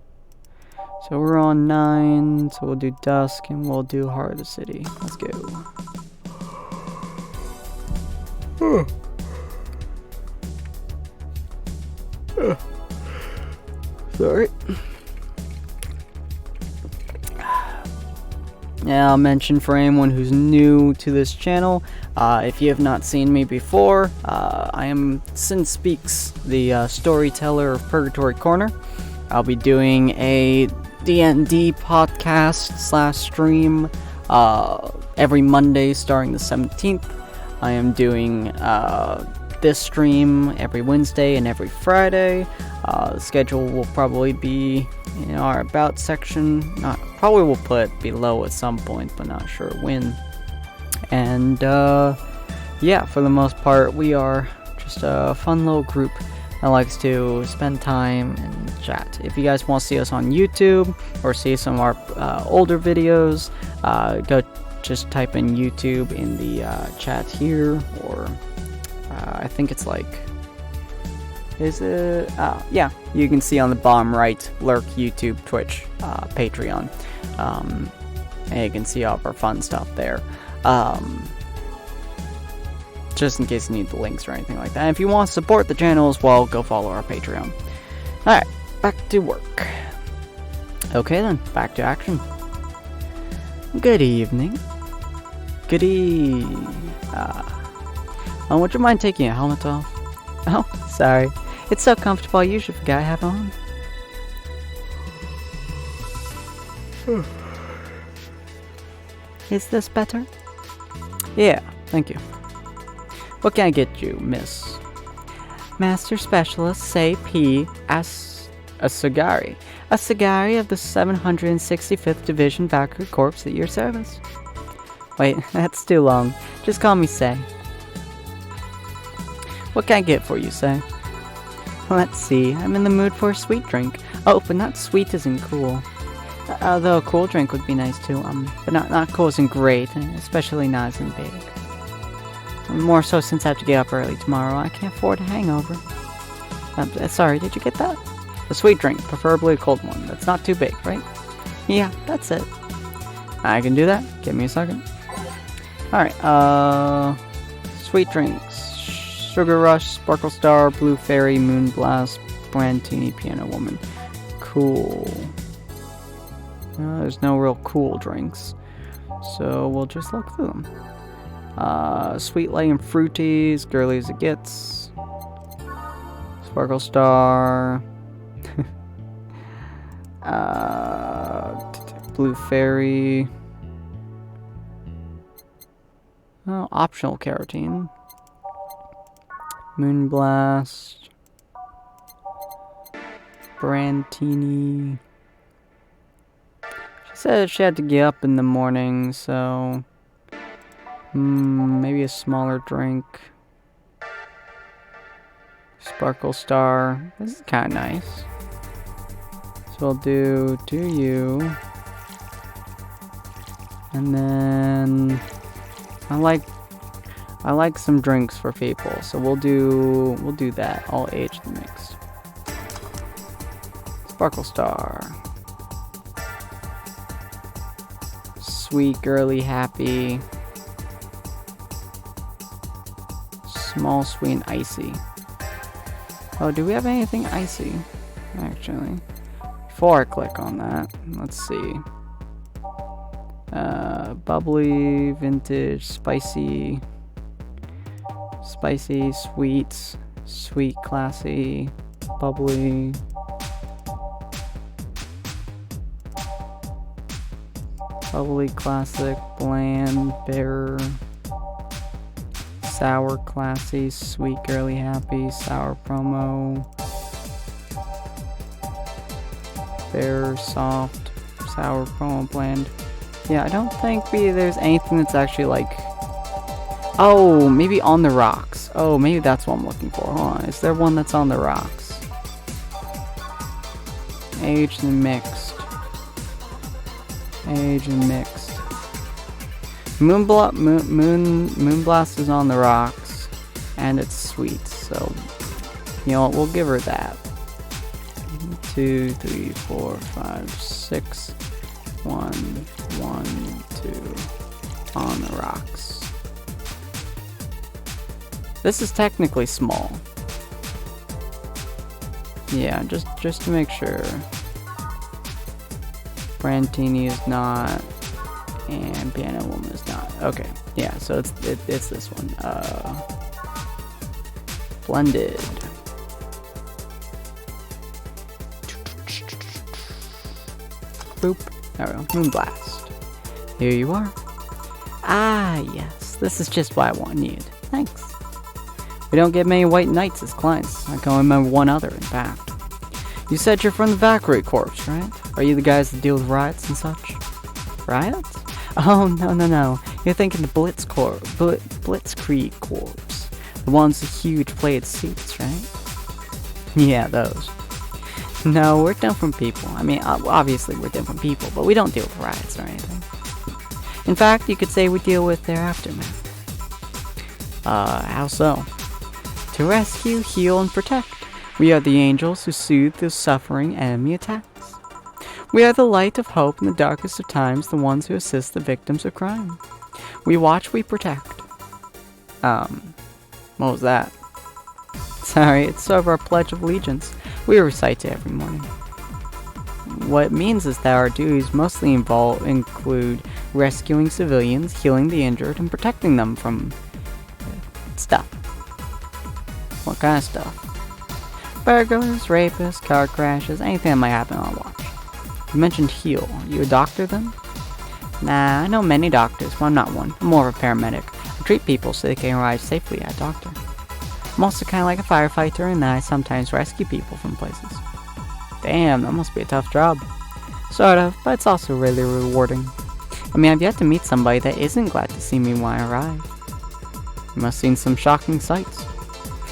So we're on 9, so we'll do Dusk and we'll do Heart of the City. Let's go. Sorry. Now, I'll mention for anyone who's new to this channel, if you have not seen me before, I am Sinspeaks, the storyteller of Purgatory Corner. I'll be doing a D&D podcast / stream every Monday starting the 17th. I am doing this stream every Wednesday and every Friday. The schedule will probably be in our About section. Probably will put below at some point, but not sure when. And yeah, for the most part, we are just a fun little group that likes to spend time and chat. If you guys want to see us on YouTube or see some of our older videos, go just type in YouTube in the chat here, or I think it's like, is it? Yeah, you can see on the bottom right, Lurk, YouTube, Twitch, Patreon, and you can see all of our fun stuff there. Just in case you need the links or anything like that. And if you want to support the channel as well, go follow our Patreon. Alright, back to work. Okay then, back to action. Good evening. Would you mind taking your helmet off? Oh, sorry. It's so comfortable I usually forget I have on. Is this better? Yeah, thank you. What can I get you, miss? Master Specialist, say P. Asagari. Asagari of the 765th Division Valkyrie Corps at your service. Wait, that's too long. Just call me Say. What can I get for you, Say? Let's see, I'm in the mood for a sweet drink. Oh, but not sweet isn't cool. Although a cool drink would be nice too, but not cool isn't great, especially not isn't big. More so since I have to get up early tomorrow, I can't afford a hangover. Sorry, did you get that? A sweet drink, preferably a cold one. That's not too big, right? Yeah, that's it. I can do that. Give me a second. Alright, sweet drinks. Sugar Rush, Sparkle Star, Blue Fairy, Moon Blast, Brandtini, Piano Woman. Cool. There's no real cool drinks, so we'll just look through them. Sweet Light and Fruities, girly as it gets. Sparkle Star. Blue Fairy. Oh, optional carotene. Moon Blast. Brandtini. She said she had to get up in the morning, so maybe a smaller drink. Sparkle Star. This is kind of nice. So we'll do you. And then I like some drinks for people, so we'll do that. All aged and mixed. Sparkle Star. Sweet, girly, happy. Small, sweet, and icy. Oh, do we have anything icy? Actually, before I click on that, let's see. Bubbly, vintage, spicy, sweet, classy, bubbly. Bubbly, classic, bland, bitter, sour, classy, sweet, girly, happy, sour, promo, bitter, soft, sour, promo, bland. Yeah, I don't think there's anything that's actually like... Oh, maybe on the rocks. Oh, maybe that's what I'm looking for. Hold on, is there one that's on the rocks? Aged and mixed. Aged and mixed. Moon Blast is on the rocks, and it's sweet, so you know what, we'll give her that. 2, 3, 4, 5, 6. 1, 1, 2 on the rocks. This is technically small. Yeah, just to make sure. Brandtini is not, and Piano Woman is not. Okay, yeah, so it's this one. Blended. Boop. There we go. Moon Blast. Here you are. Ah, yes. This is just what I needed. Thanks. We don't get many white knights as clients. I can remember one other, in fact. You said you're from the Valkyrie Corps, right? Are you the guys that deal with riots and such? Riots? Oh, no. You're thinking the Blitzkrieg Corps. The ones with huge plated suits, right? Yeah, those. No, we're different people. I mean, obviously we're different people, but we don't deal with riots or anything. In fact, you could say we deal with their aftermath. How so? To rescue, heal, and protect. We are the angels who soothe the suffering enemy attacks. We are the light of hope in the darkest of times, the ones who assist the victims of crime. We watch, we protect. What was that? Sorry, it's sort of our Pledge of Allegiance. We recite it every morning. What it means is that our duties mostly include rescuing civilians, healing the injured, and protecting them from stuff. What kind of stuff? Burglars, rapists, car crashes, anything that might happen on watch. You mentioned heal. Are you a doctor then? Nah, I know many doctors, but I'm not one. I'm more of a paramedic. I treat people so they can arrive safely at a doctor. I'm also kind of like a firefighter in that I sometimes rescue people from places. Damn, that must be a tough job. Sort of, but it's also really rewarding. I mean, I've yet to meet somebody that isn't glad to see me when I arrive. You must have seen some shocking sights.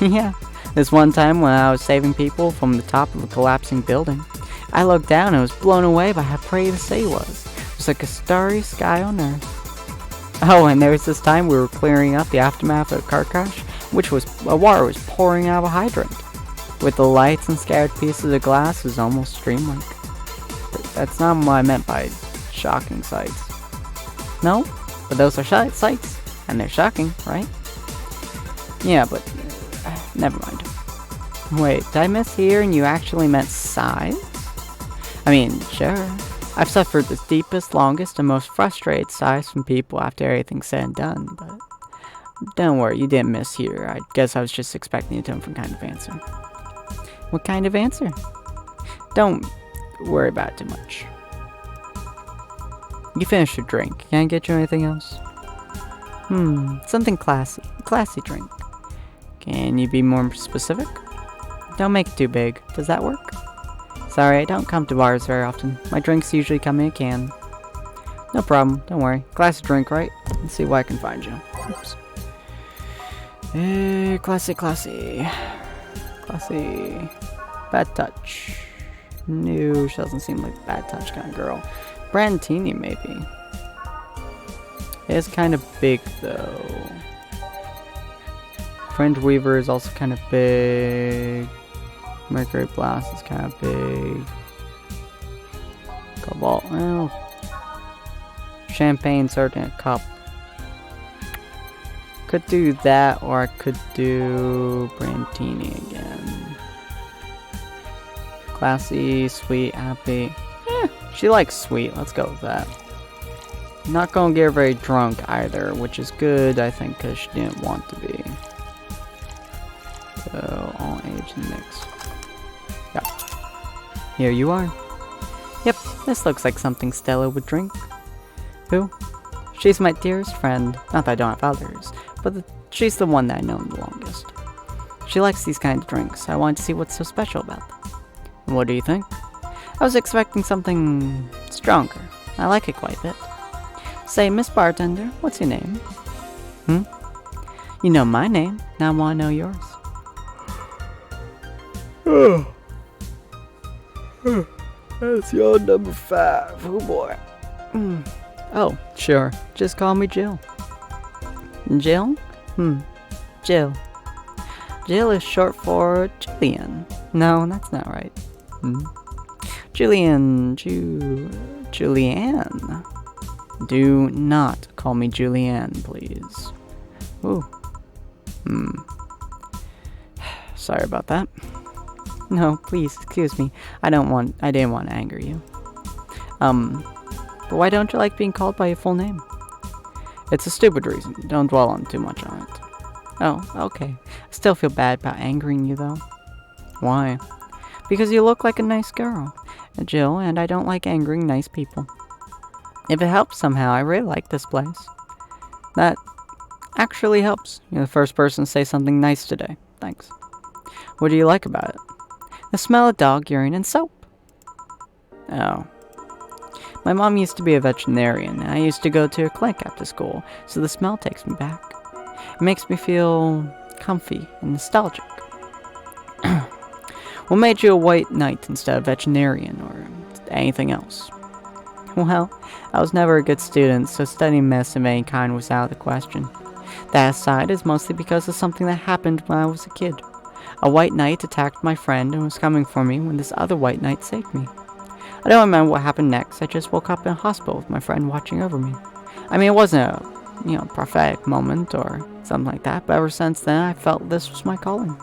Yeah, this one time when I was saving people from the top of a collapsing building, I looked down and was blown away by how pretty the city was. It was like a starry sky on Earth. Oh, and there was this time we were clearing up the aftermath of a car crash, which was water was pouring out of a hydrant. With the lights and scattered pieces of glass, it was almost dreamlike. That's not what I meant by shocking sights. No, but those are sights, and they're shocking, right? Yeah, but never mind. Wait, did I mishear and you actually meant sighs? I mean, sure. I've suffered the deepest, longest, and most frustrated sighs from people after everything's said and done, but don't worry, you didn't mishear. I guess I was just expecting a different kind of answer. What kind of answer? Don't worry about it too much. You finished your drink. Can I get you anything else? Something classy. Classy drink. Can you be more specific? Don't make it too big. Does that work? Sorry, I don't come to bars very often. My drinks usually come in a can. No problem. Don't worry. Classy drink, right? Let's see where I can find you. Oops. Classy. Classy. Bad touch. No, she doesn't seem like a bad touch kind of girl. Brandini, maybe. It's kind of big, though. Fringe Weaver is also kind of big. Mercury Blast is kind of big. Cobalt, well. Champagne served in a cup. Could do that, or I could do Brandini again. Classy, sweet, happy. She likes sweet. Let's go with that. Not gonna get her very drunk either, which is good, I think, because she didn't want to be. So, all age and mix. Yep. Here you are. Yep, this looks like something Stella would drink. Who? She's my dearest friend. Not that I don't have others, but she's the one that I've known the longest. She likes these kind of drinks. I wanted to see what's so special about them. And what do you think? I was expecting something stronger. I like it quite a bit. Say, Miss Bartender, what's your name? You know my name. Now I want to know yours. That's your number 5. Oh boy. Oh, sure. Just call me Jill. Jill? Jill. Jill is short for Jillian. No, that's not right. Julianne. Do not call me Julianne, please. Ooh. Sorry about that. No, please, excuse me. I didn't want to anger you. But why don't you like being called by your full name? It's a stupid reason. Don't dwell on too much on it. Oh, okay. I still feel bad about angering you, though. Why? Because you look like a nice girl, Jill, and I don't like angering nice people. If it helps somehow, I really like this place. That actually helps. You're the first person to say something nice today. Thanks. What do you like about it? The smell of dog urine and soap. Oh. My mom used to be a veterinarian, and I used to go to a clinic after school, so the smell takes me back. It makes me feel comfy and nostalgic. What made you a white knight instead of veterinarian or anything else? Well, I was never a good student, so studying medicine of any kind was out of the question. That aside is mostly because of something that happened when I was a kid. A white knight attacked my friend and was coming for me when this other white knight saved me. I don't remember what happened next. I just woke up in a hospital with my friend watching over me. I mean, it wasn't a, prophetic moment or something like that, but ever since then I felt this was my calling.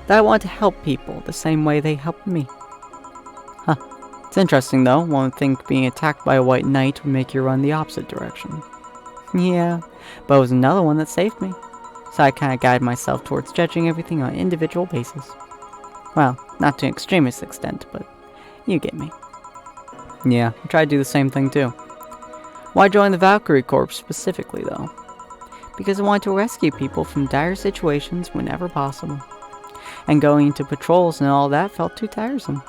That I wanted to help people the same way they helped me. Huh. It's interesting though. One would think being attacked by a white knight would make you run the opposite direction. Yeah, but it was another one that saved me. so I kind of guide myself towards judging everything on an individual basis. Well, not to an extremist extent, but you get me. Yeah, I try to do the same thing too. Why join the Valkyrie Corps specifically, though? Because I want to rescue people from dire situations whenever possible. And going into patrols and all that felt too tiresome.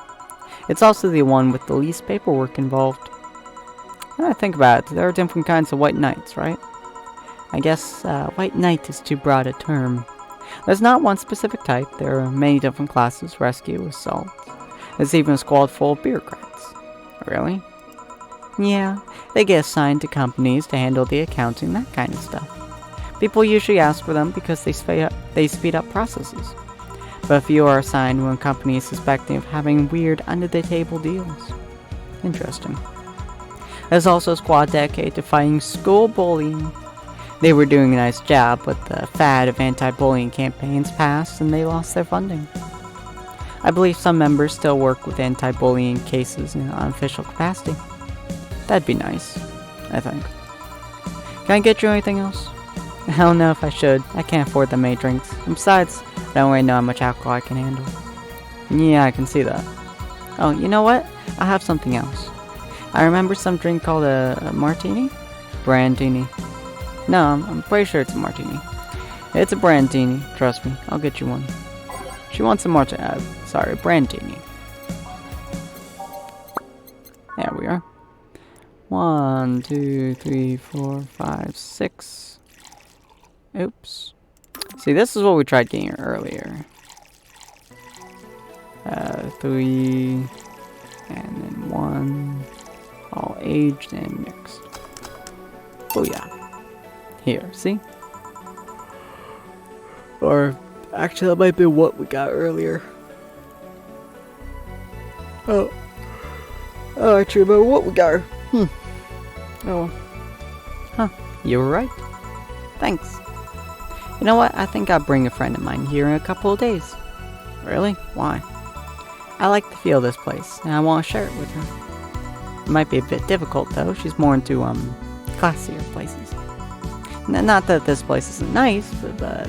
It's also the one with the least paperwork involved. When I think about it, there are different kinds of white knights, right? I guess white knight is too broad a term. There's not one specific type. There are many different classes: rescue, assault. There's even a squad full of bureaucrats. Really? Yeah, they get assigned to companies to handle the accounting, that kind of stuff. People usually ask for them because they speed up processes. But if you are assigned when a company is suspecting of having weird under-the-table deals. Interesting. There's also a squad dedicated to fighting school bullying. They were doing a nice job, but the fad of anti-bullying campaigns passed and they lost their funding. I believe some members still work with anti-bullying cases in an unofficial capacity. That'd be nice, I think. Can I get you anything else? I don't know if I should. I can't afford that many drinks. And besides, I don't really know how much alcohol I can handle. Yeah, I can see that. Oh, you know what? I'll have something else. I remember some drink called a martini? Brandini. No, I'm pretty sure it's a martini. It's a brandini, trust me. I'll get you one. She wants a martini. Sorry, brandini. There we are. 1, 2, 3, 4, 5, 6. Oops. See, this is what we tried getting earlier. 3, and then 1. All aged and mixed. Oh yeah. Here, see? Or, actually, that might be what we got earlier. Oh, actually, but what we got? Oh. Huh, you were right. Thanks. You know what? I think I'll bring a friend of mine here in a couple of days. Really? Why? I like the feel of this place, and I want to share it with her. It might be a bit difficult, though. She's more into, classier places. Not that this place isn't nice, but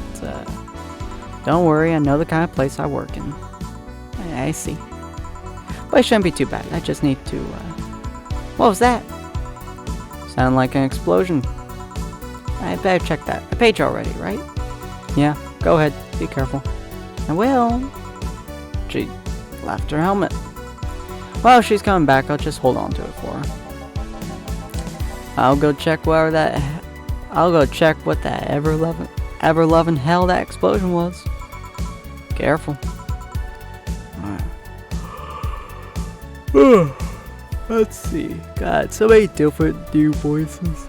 don't worry, I know the kind of place I work in. I see. But it shouldn't be too bad. I just need to, What was that? Sounded like an explosion. I better check that. I paid you already, right? Yeah, go ahead. Be careful. I will. She left her helmet. Well, if she's coming back, I'll just hold on to it for her. I'll go check what that ever-loving hell that explosion was. Careful. Let's see. God, so many different new voices.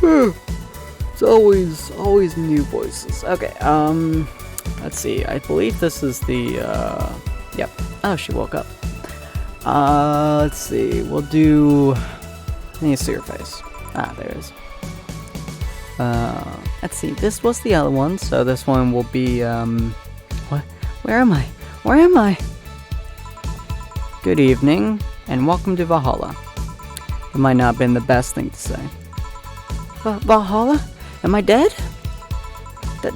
It's always new voices. Okay, let's see. I believe this is the, yep. Oh, she woke up. Let's see. We'll do, I need to see her face. Ah, there it is. Let's see. This was the other one, so this one will be, what? Where am I? Good evening, and welcome to Valhalla. It might not have been the best thing to say. Valhalla? Am I dead?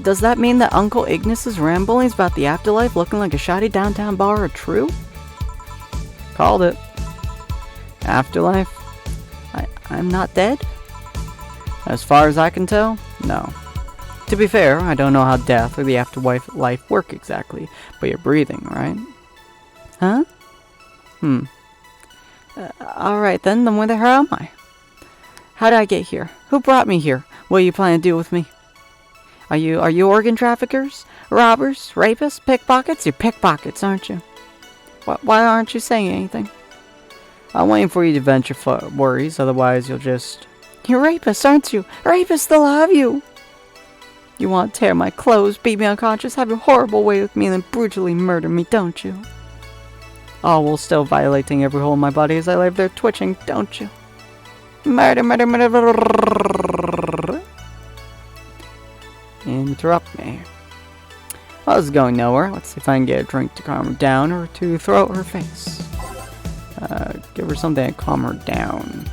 Does that mean that Uncle Ignis's ramblings about the afterlife looking like a shoddy downtown bar are true? Called it. Afterlife? I'm not dead? As far as I can tell, no. To be fair, I don't know how death or the afterlife work exactly, but you're breathing, right? Huh? Alright then where the hell am I? How did I get here? Who brought me here? What are you planning to do with me? Are you organ traffickers? Robbers? Rapists? Pickpockets? You're pickpockets, aren't you? Why aren't you saying anything? I'm waiting for you to vent your worries, otherwise you'll just... You're rapists, aren't you? Rapists, they'll have you! You want to tear my clothes, beat me unconscious, have your horrible way with me, and then brutally murder me, don't you? All while still violating every hole in my body as I lay there twitching, don't you? Murder, murder, murder, murder. Interrupt me. Well, this is going nowhere. Let's see if I can get a drink to calm her down or to throw at her face. Give her something to calm her down.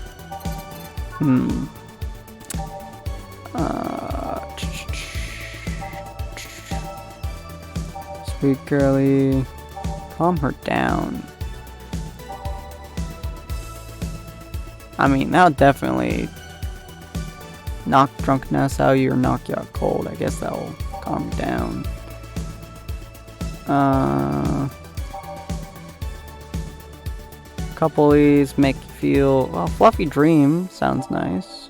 Sweet girlie. Calm her down. I mean, that'll definitely knock drunkenness out of you or knock you out cold. I guess that'll calm you down. Couple of these make you feel, well, fluffy dream sounds nice.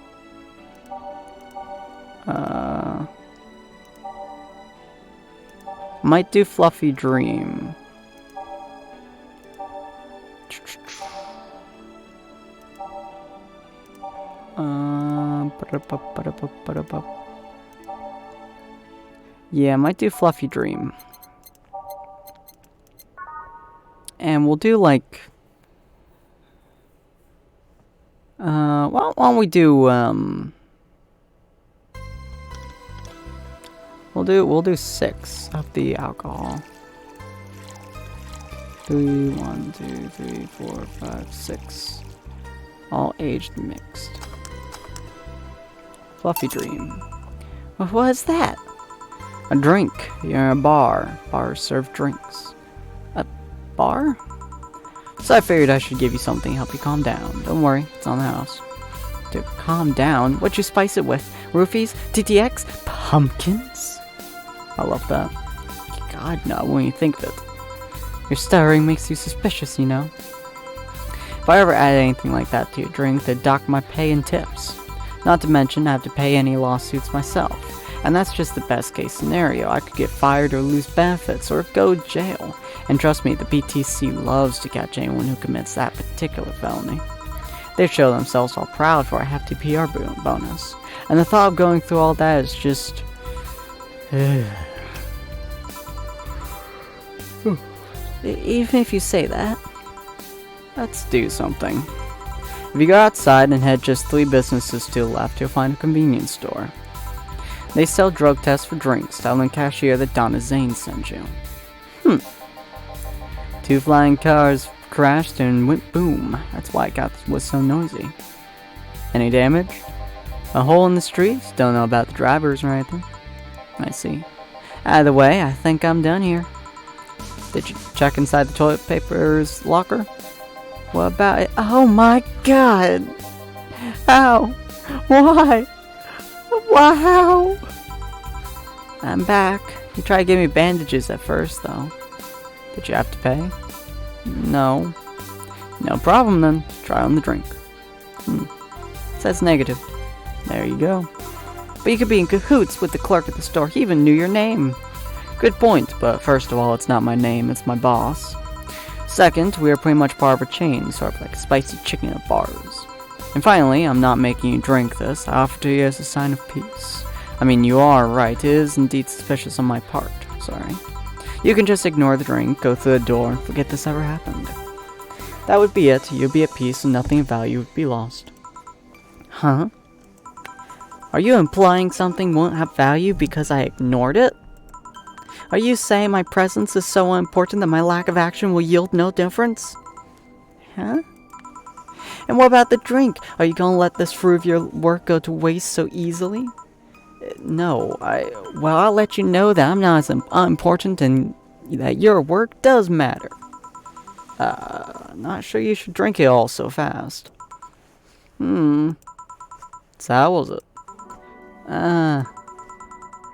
Might do fluffy dream. Yeah, might do fluffy dream. And we'll do like why don't we do we'll do 6 of the alcohol. 3, 1, 2, 3, 4, 5, 6. All aged mixed. Fluffy dream. What is that? A drink. You're in a bar. Bars serve drinks. A bar? So I figured I should give you something to help you calm down. Don't worry, it's on the house. To calm down? What'd you spice it with? Roofies? TTX? Pumpkins? I love that. God, no, when you think of it. Your stuttering makes you suspicious, you know. If I ever add anything like that to your drink, they'd dock my pay and tips. Not to mention, I have to pay any lawsuits myself. And that's just the best case scenario. I could get fired or lose benefits or go to jail. And trust me, the BTC loves to catch anyone who commits that particular felony. They show themselves all proud for a hefty PR bonus. And the thought of going through all that is just... Even if you say that, let's do something. If you go outside and head just 3 businesses to the left, you'll find a convenience store. They sell drug tests for drinks, telling the cashier that Donna Zane sent you. 2 flying cars crashed and went boom. That's why it was so noisy. Any damage? A hole in the streets? Don't know about the drivers or anything. I see. Either way, I think I'm done here. Did you check inside the toilet paper's locker? What about it? Oh my god! How? Why? Wow! I'm back. You tried to give me bandages at first, though. Did you have to pay? No. No problem, then. Try on the drink. Says negative. There you go. But you could be in cahoots with the clerk at the store. He even knew your name. Good point, but first of all, it's not my name, it's my boss. Second, we are pretty much part of a chain, sort of like spicy chicken at bars. And finally, I'm not making you drink this. I offer to you as a sign of peace. I mean, you are right. It is indeed suspicious on my part. Sorry. You can just ignore the drink, go through the door, and forget this ever happened. That would be it. You'd be at peace and nothing of value would be lost. Huh? Are you implying something won't have value because I ignored it? Are you saying my presence is so unimportant that my lack of action will yield no difference? Huh? And what about the drink? Are you gonna let this fruit of your work go to waste so easily? No, well, I'll let you know that I'm not as unimportant and that your work does matter. Not sure you should drink it all so fast. So how was it?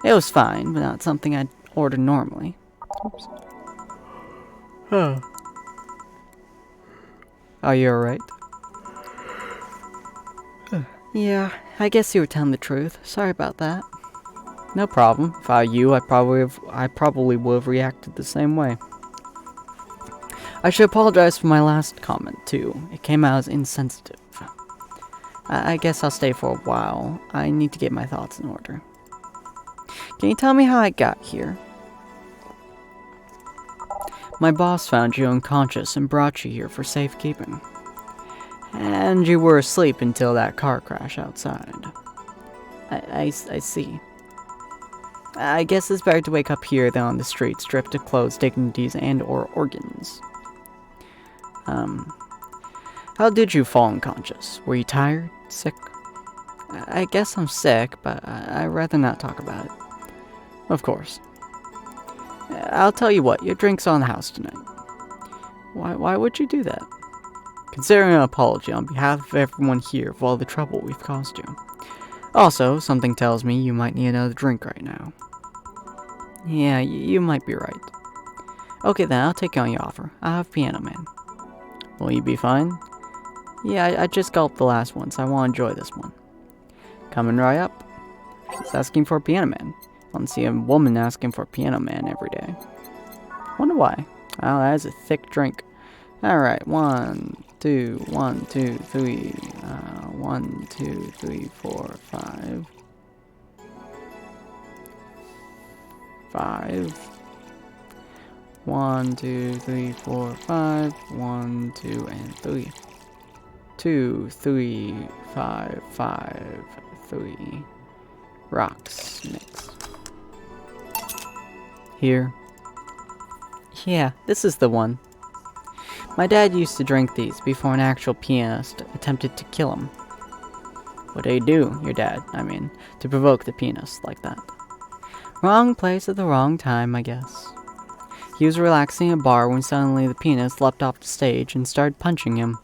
It was fine, but not something I'd order normally. Oops. Are you alright? Yeah, I guess you were telling the truth. Sorry about that. No problem. If I were you, I probably would have reacted the same way. I should apologize for my last comment, too. It came out as insensitive. I guess I'll stay for a while. I need to get my thoughts in order. Can you tell me how I got here? My boss found you unconscious and brought you here for safekeeping. And you were asleep until that car crash outside. I see. I guess it's better to wake up here than on the street, stripped of clothes, dignities, and/or organs. How did you fall unconscious? Were you tired? Sick? I guess I'm sick, but I'd rather not talk about it. Of course. I'll tell you what, your drink's on the house tonight. Why would you do that? Considering an apology on behalf of everyone here for all the trouble we've caused you. Also, something tells me you might need another drink right now. Yeah, you might be right. Okay then, I'll take you on your offer. I'll have Piano Man. Will you be fine? Yeah, I just gulped the last one, so I want to enjoy this one. Coming right up. She's asking for a Piano Man. I don't see a woman asking for a Piano Man every day. Wonder why. Wow, that is a thick drink. Alright, 1, 2, 1, 2, 3. 1, 2, 3, 4, 5. 5. 1, 2, 3, 4, 5. 1, 2, and 3. 2, 3, 5, 5, 3. Rocks mix. Here. Yeah, this is the one. My dad used to drink these before an actual pianist attempted to kill him. What did he do, your dad, I mean, to provoke the pianist like that? Wrong place at the wrong time, I guess. He was relaxing in a bar when suddenly the pianist leapt off the stage and started punching him.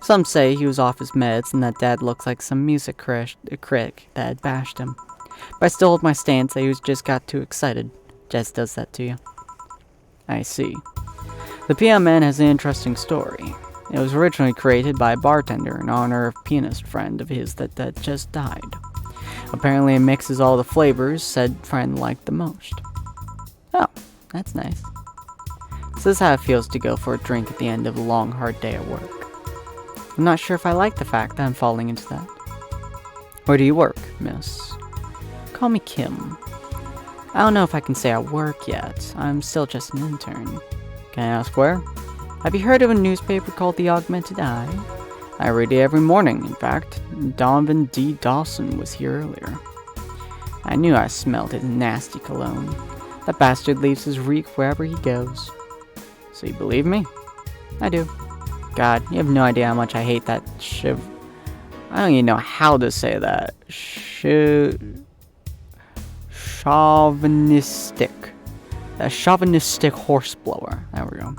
Some say he was off his meds and that Dad looked like some music critic that had bashed him. But I still hold my stance that he just got too excited. Jazz does that to you. I see. The Piano Man has an interesting story. It was originally created by a bartender in honor of a pianist friend of his that just died. Apparently it mixes all the flavors said friend liked the most. Oh, that's nice. So this is how it feels to go for a drink at the end of a long, hard day at work. I'm not sure if I like the fact that I'm falling into that. Where do you work, miss? Call me Kim. I don't know if I can say I work yet. I'm still just an intern. Can I ask where? Have you heard of a newspaper called The Augmented Eye? I read it every morning, in fact. Donovan D. Dawson was here earlier. I knew I smelled his nasty cologne. That bastard leaves his reek wherever he goes. So you believe me? I do. God, you have no idea how much I hate that I don't even know how to say that. Chauvinistic. A chauvinistic horseblower. There we go.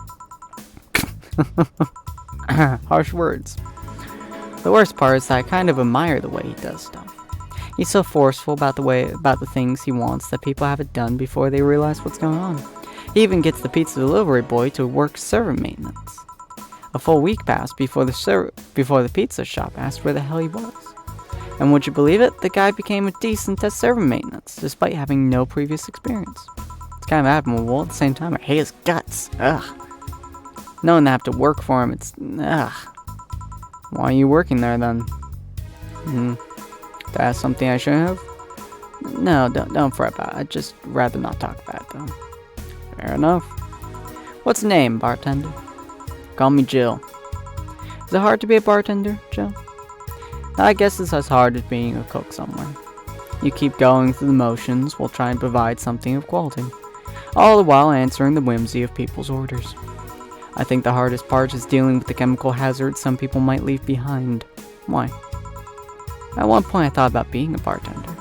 Harsh words. The worst part is that I kind of admire the way he does stuff. He's so forceful about the things he wants that people have it done before they realize what's going on. He even gets the pizza delivery boy to work server maintenance. A full week passed before the pizza shop asked where the hell he was. And would you believe it? The guy became a decent at server maintenance, despite having no previous experience. It's kind of admirable. At the same time, I hate his guts. Ugh. Knowing I have to work for him, it's... Ugh. Why are you working there, then? That's something I shouldn't have? No, don't fret about it. I'd just rather not talk about it, though. Fair enough. What's the name, bartender? Call me Jill. Is it hard to be a bartender, Jill? I guess it's as hard as being a cook somewhere. You keep going through the motions while trying to provide something of quality, all the while answering the whimsy of people's orders. I think the hardest part is dealing with the chemical hazards some people might leave behind. Why? At one point I thought about being a bartender,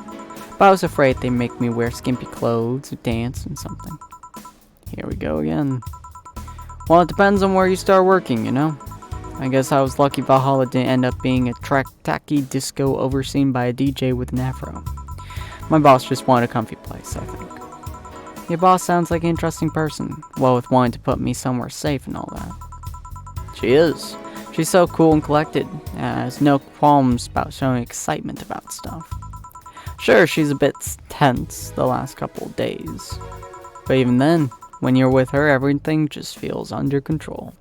but I was afraid they'd make me wear skimpy clothes or dance and something. Here we go again. Well, it depends on where you start working, you know? I guess I was lucky Valhalla didn't end up being a tacky disco overseen by a DJ with an afro. My boss just wanted a comfy place, I think. Your boss sounds like an interesting person, well with wanting to put me somewhere safe and all that. She is. She's so cool and collected, and has no qualms about showing excitement about stuff. Sure, she's a bit tense the last couple of days, but even then, when you're with her, everything just feels under control.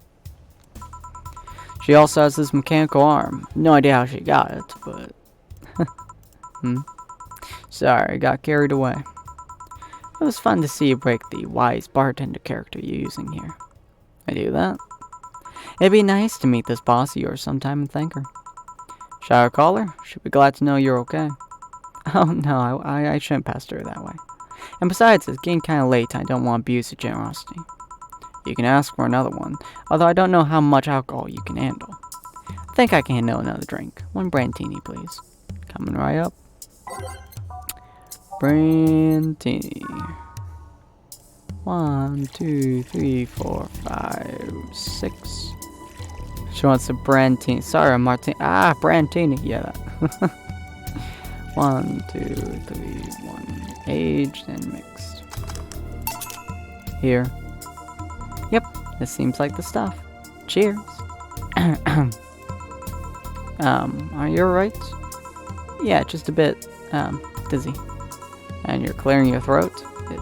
She also has this mechanical arm. No idea how she got it, but... Sorry, I got carried away. It was fun to see you break the wise bartender character you're using here. I do that. It'd be nice to meet this boss of yours sometime and thank her. Shall I call her? She'll be glad to know you're okay. Oh no, I shouldn't pester her that way. And besides, it's getting kind of late and I don't want to abuse your generosity. You can ask for another one, although I don't know how much alcohol you can handle. I think I can handle another drink. One Brandtini, please. Coming right up. Brandtini. 1, 2, 3, 4, 5, 6. She wants a Brandini. Sorry, Martini. Ah, Brandini. Yeah. 1, 2, 3, 1. Aged and mixed. Here. Yep, this seems like the stuff. Cheers. Are you alright? Yeah, just a bit, dizzy. And you're clearing your throat? It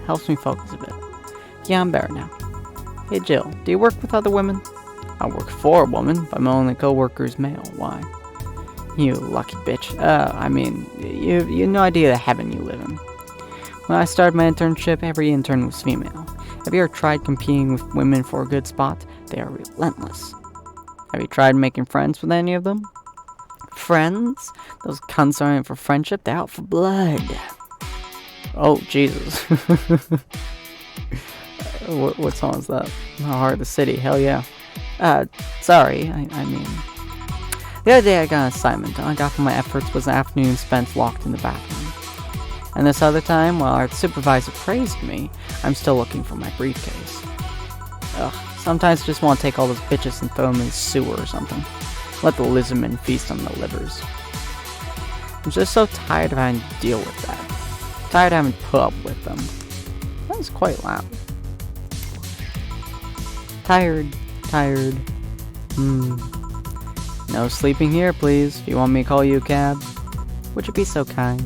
helps me focus a bit. Yeah, I'm better now. Hey Jill, do you work with other women? I work for a woman, but my only co-worker is male. Why? You lucky bitch. I mean, you have no idea the heaven you live in. When I started my internship, every intern was female. Have you ever tried competing with women for a good spot? They are relentless. Have you tried making friends with any of them? Friends? Those cunts aren't in for friendship, they're out for blood. Oh, Jesus. What song is that? Heart of the City, hell yeah. Sorry, I mean... The other day I got an assignment, and I got from my efforts was an afternoon spent locked in the bathroom. And this other time, while our supervisor praised me, I'm still looking for my briefcase. Ugh, sometimes I just want to take all those bitches and throw them in the sewer or something. Let the lizardmen feast on their livers. I'm just so tired of having to deal with that. Tired of having to put up with them. That was quite loud. Tired. No sleeping here, please. If you want me to call you a cab, would you be so kind?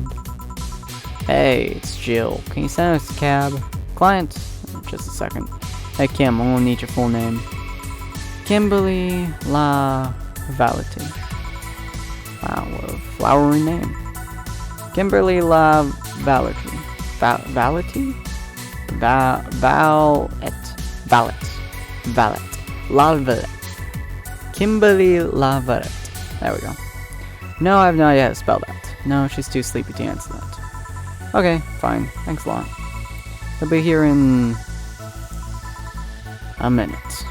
Hey, it's Jill. Can you send us a cab? Client? Just a second. Hey Kim, I'm gonna need your full name. Kimberly La Valety. Wow, what a flowery name. Kimberly La Valety. Valety? Valet. La Valette. Kimberly La Valette. There we go. No, I have no idea how to spell that. No, she's too sleepy to answer that. Okay, fine. Thanks a lot. He'll be here in a minute.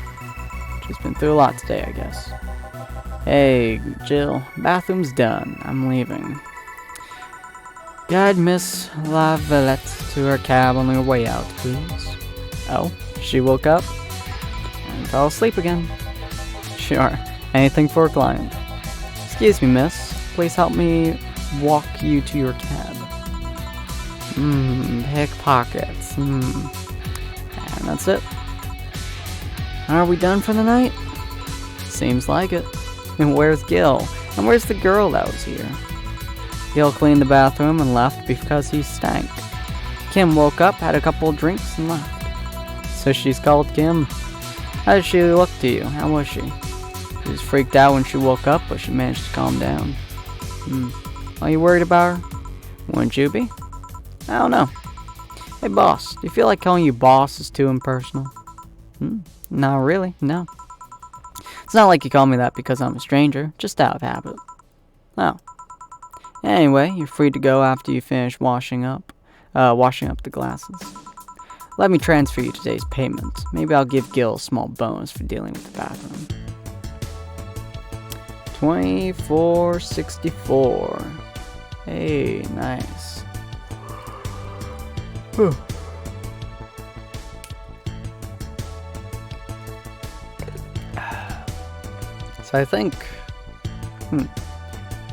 She's been through a lot today, I guess. Hey, Jill. Bathroom's done. I'm leaving. Guide Miss La Valette to her cab on her way out, please. Oh, she woke up and fell asleep again. Sure. Anything for a client. Excuse me, miss. Please help me walk you to your cab. Pickpockets. And that's it. Are we done for the night? Seems like it. And where's Gil? And where's the girl that was here? Gil cleaned the bathroom and left because he stank. Kim woke up, had a couple of drinks, and left. So she's called Kim. How did she look to you? How was she? She was freaked out when she woke up, but she managed to calm down. Are you worried about her? Wouldn't you be? I don't know. Hey boss, do you feel like calling you boss is too impersonal? Not really, no. It's not like you call me that because I'm a stranger, just out of habit. Oh. Anyway, you're free to go after you finish washing up the glasses. Let me transfer you today's payment. Maybe I'll give Gil a small bonus for dealing with the bathroom. $24.64. Hey, nice. Whew. So I think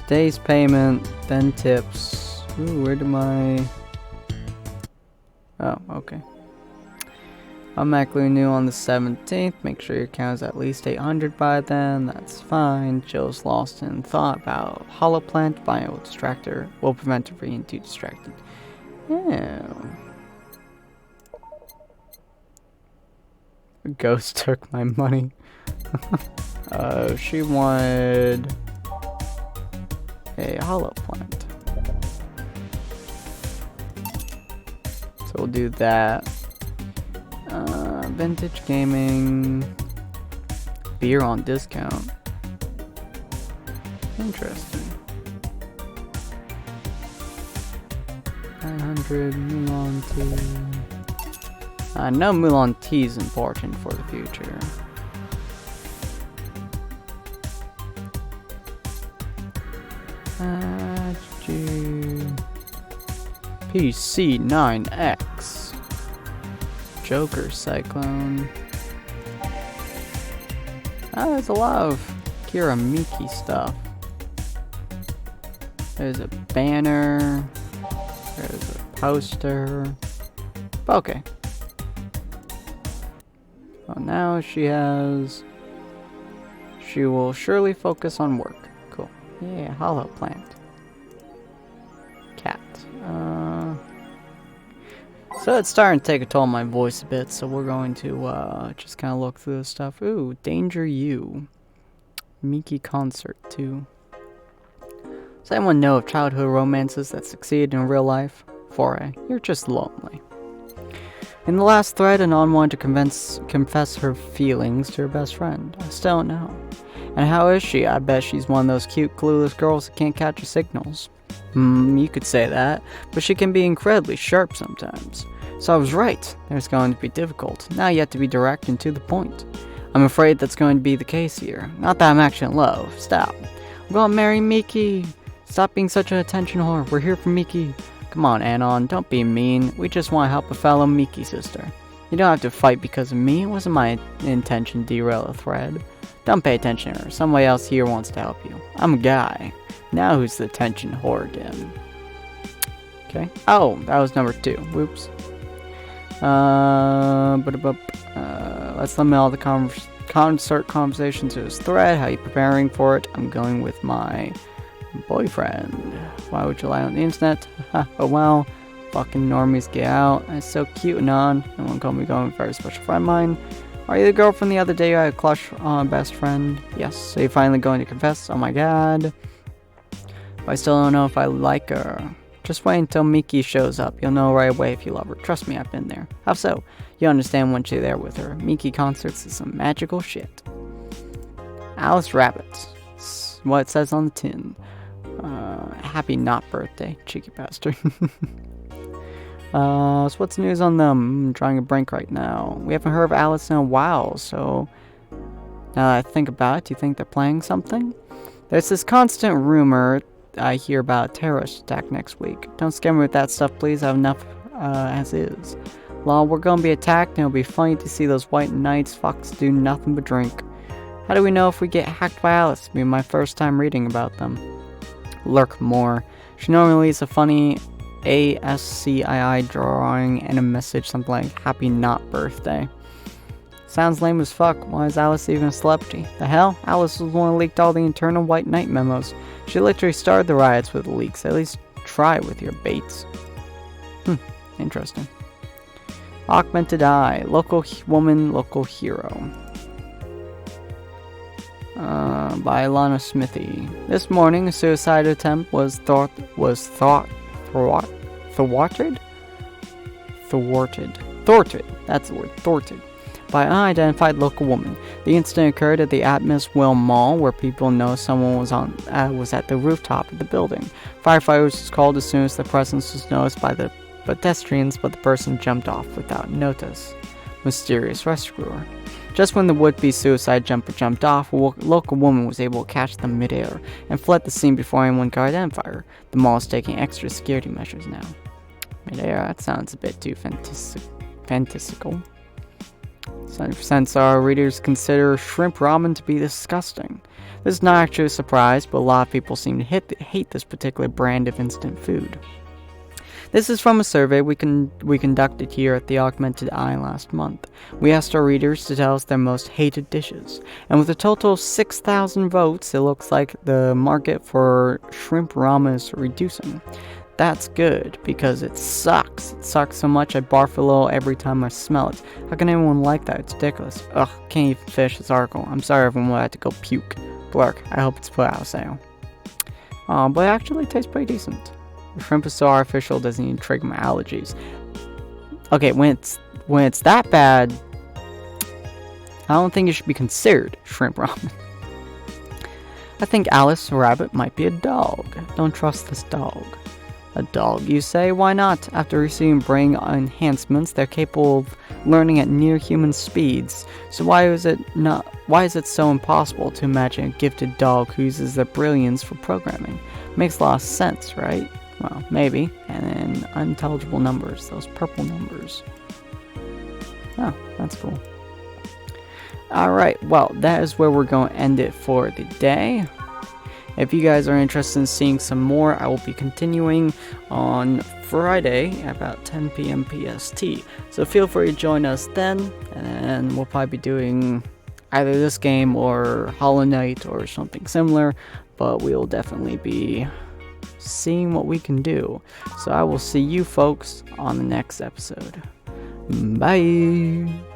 today's payment, then tips. Ooh, where did my... Oh, okay. Automatically renew on the 17th. Make sure your account is at least 800 by then. That's fine. Jill's lost in thought about hollow plant. Bio distractor will prevent her from being too distracted. Yeah. A ghost took my money. She wanted a hollow plant. So we'll do that. Vintage gaming. Beer on discount. Interesting. 900 Mulan tea. I know Mulan tea is important for the future. PC 9X. Joker Cyclone. Oh, there's a lot of Kira Miki stuff. There's a banner. There's a poster. Okay. Well, now she will surely focus on work. Cool. Yeah, hollow plant. Cat. So it's starting to take a toll on my voice a bit, so we're going to just kind of look through this stuff. Ooh, Danger You. Miki Concert 2. Does anyone know of childhood romances that succeed in real life? 4A, you're just lonely. In the last thread, Anon wanted to confess her feelings to her best friend. I still don't know. And how is she? I bet she's one of those cute, clueless girls that can't catch her signals. You could say that, but she can be incredibly sharp sometimes. So I was right. It's going to be difficult. Now you have to be direct and to the point. I'm afraid that's going to be the case here. Not that I'm actually in love. Stop. I'm going to marry Miki. Stop being such an attention whore. We're here for Miki. Come on, Anon. Don't be mean. We just want to help a fellow Miki sister. You don't have to fight because of me. It wasn't my intention to derail a thread. Don't pay attention to her. Somebody else here wants to help you. I'm a guy. Now who's the attention whore again? Okay. Oh, that was number 2. Whoops. Let's limit all the concert conversations to this thread. How are you preparing for it? I'm going with my boyfriend. Why would you lie on the internet? Oh well. Fucking normies, get out. That's so cute and on. No one called me going with a very special friend of mine. Are you the girl from the other day I had a crush on best friend? Yes. So you're finally going to confess? Oh my god. But I still don't know if I like her. Just wait until Miki shows up. You'll know right away if you love her. Trust me, I've been there. How so? You understand once you're there with her. Miki concerts is some magical shit. Alice Rabbit. What it says on the tin. Happy not birthday, cheeky bastard. So what's the news on them? I'm trying to brink right now. We haven't heard of Alice in a while, so now that I think about it, do you think they're planning something? There's this constant rumor I hear about a terrorist attack next week. Don't scare me with that stuff, please. I have enough as is. Well, we're gonna be attacked, and it'll be funny to see those white knights fucks do nothing but drink. How do we know if we get hacked by Alice? It'll be my first time reading about them. Lurk more. She normally leaves a funny ASCII drawing and a message, something like "Happy Not Birthday." Sounds lame as fuck. Why is Alice even a celebrity? The hell? Alice was the one who leaked all the internal White Knight memos. She literally started the riots with the leaks. At least try with your baits. Interesting. Augmented Eye. Local woman, local hero. By Alana Smithy. This morning, a suicide attempt was thwarted. That's the word. Thwarted. By an unidentified local woman. The incident occurred at the Atmos Will Mall, where people know someone was at the rooftop of the building. Firefighters was called as soon as the presence was noticed by the pedestrians, but the person jumped off without notice. Mysterious rescuer. Just when the would-be suicide jumper jumped off, a local woman was able to catch them midair and fled the scene before anyone could identify her. The mall is taking extra security measures now. Midair, that sounds a bit too fantastical. 70% of our readers consider shrimp ramen to be disgusting. This is not actually a surprise, but a lot of people seem to hate this particular brand of instant food. This is from a survey we conducted here at the Augmented Eye last month. We asked our readers to tell us their most hated dishes, and with a total of 6,000 votes, it looks like the market for shrimp ramen is reducing. That's good, because it sucks. It sucks so much I barf a little every time I smell it. How can anyone like that? It's ridiculous. Ugh, can't even finish this article. I'm sorry everyone will have to go puke. Blurk, I hope it's put out of sale. But it actually tastes pretty decent. The shrimp is so artificial, it doesn't even trigger my allergies. Okay, when it's that bad, I don't think it should be considered shrimp ramen. I think Alice Rabbit might be a dog. Don't trust this dog. A dog, you say? Why not? After receiving brain enhancements, they're capable of learning at near human speeds. So why is it so impossible to imagine a gifted dog who uses their brilliance for programming? Makes a lot of sense, right? Well, maybe. And then unintelligible numbers, those purple numbers. Oh, that's cool. Alright, well, that is where we're going to end it for the day. If you guys are interested in seeing some more, I will be continuing on Friday at about 10 p.m. PST. So feel free to join us then, and we'll probably be doing either this game or Hollow Knight or something similar, but we'll definitely be seeing what we can do. So I will see you folks on the next episode. Bye!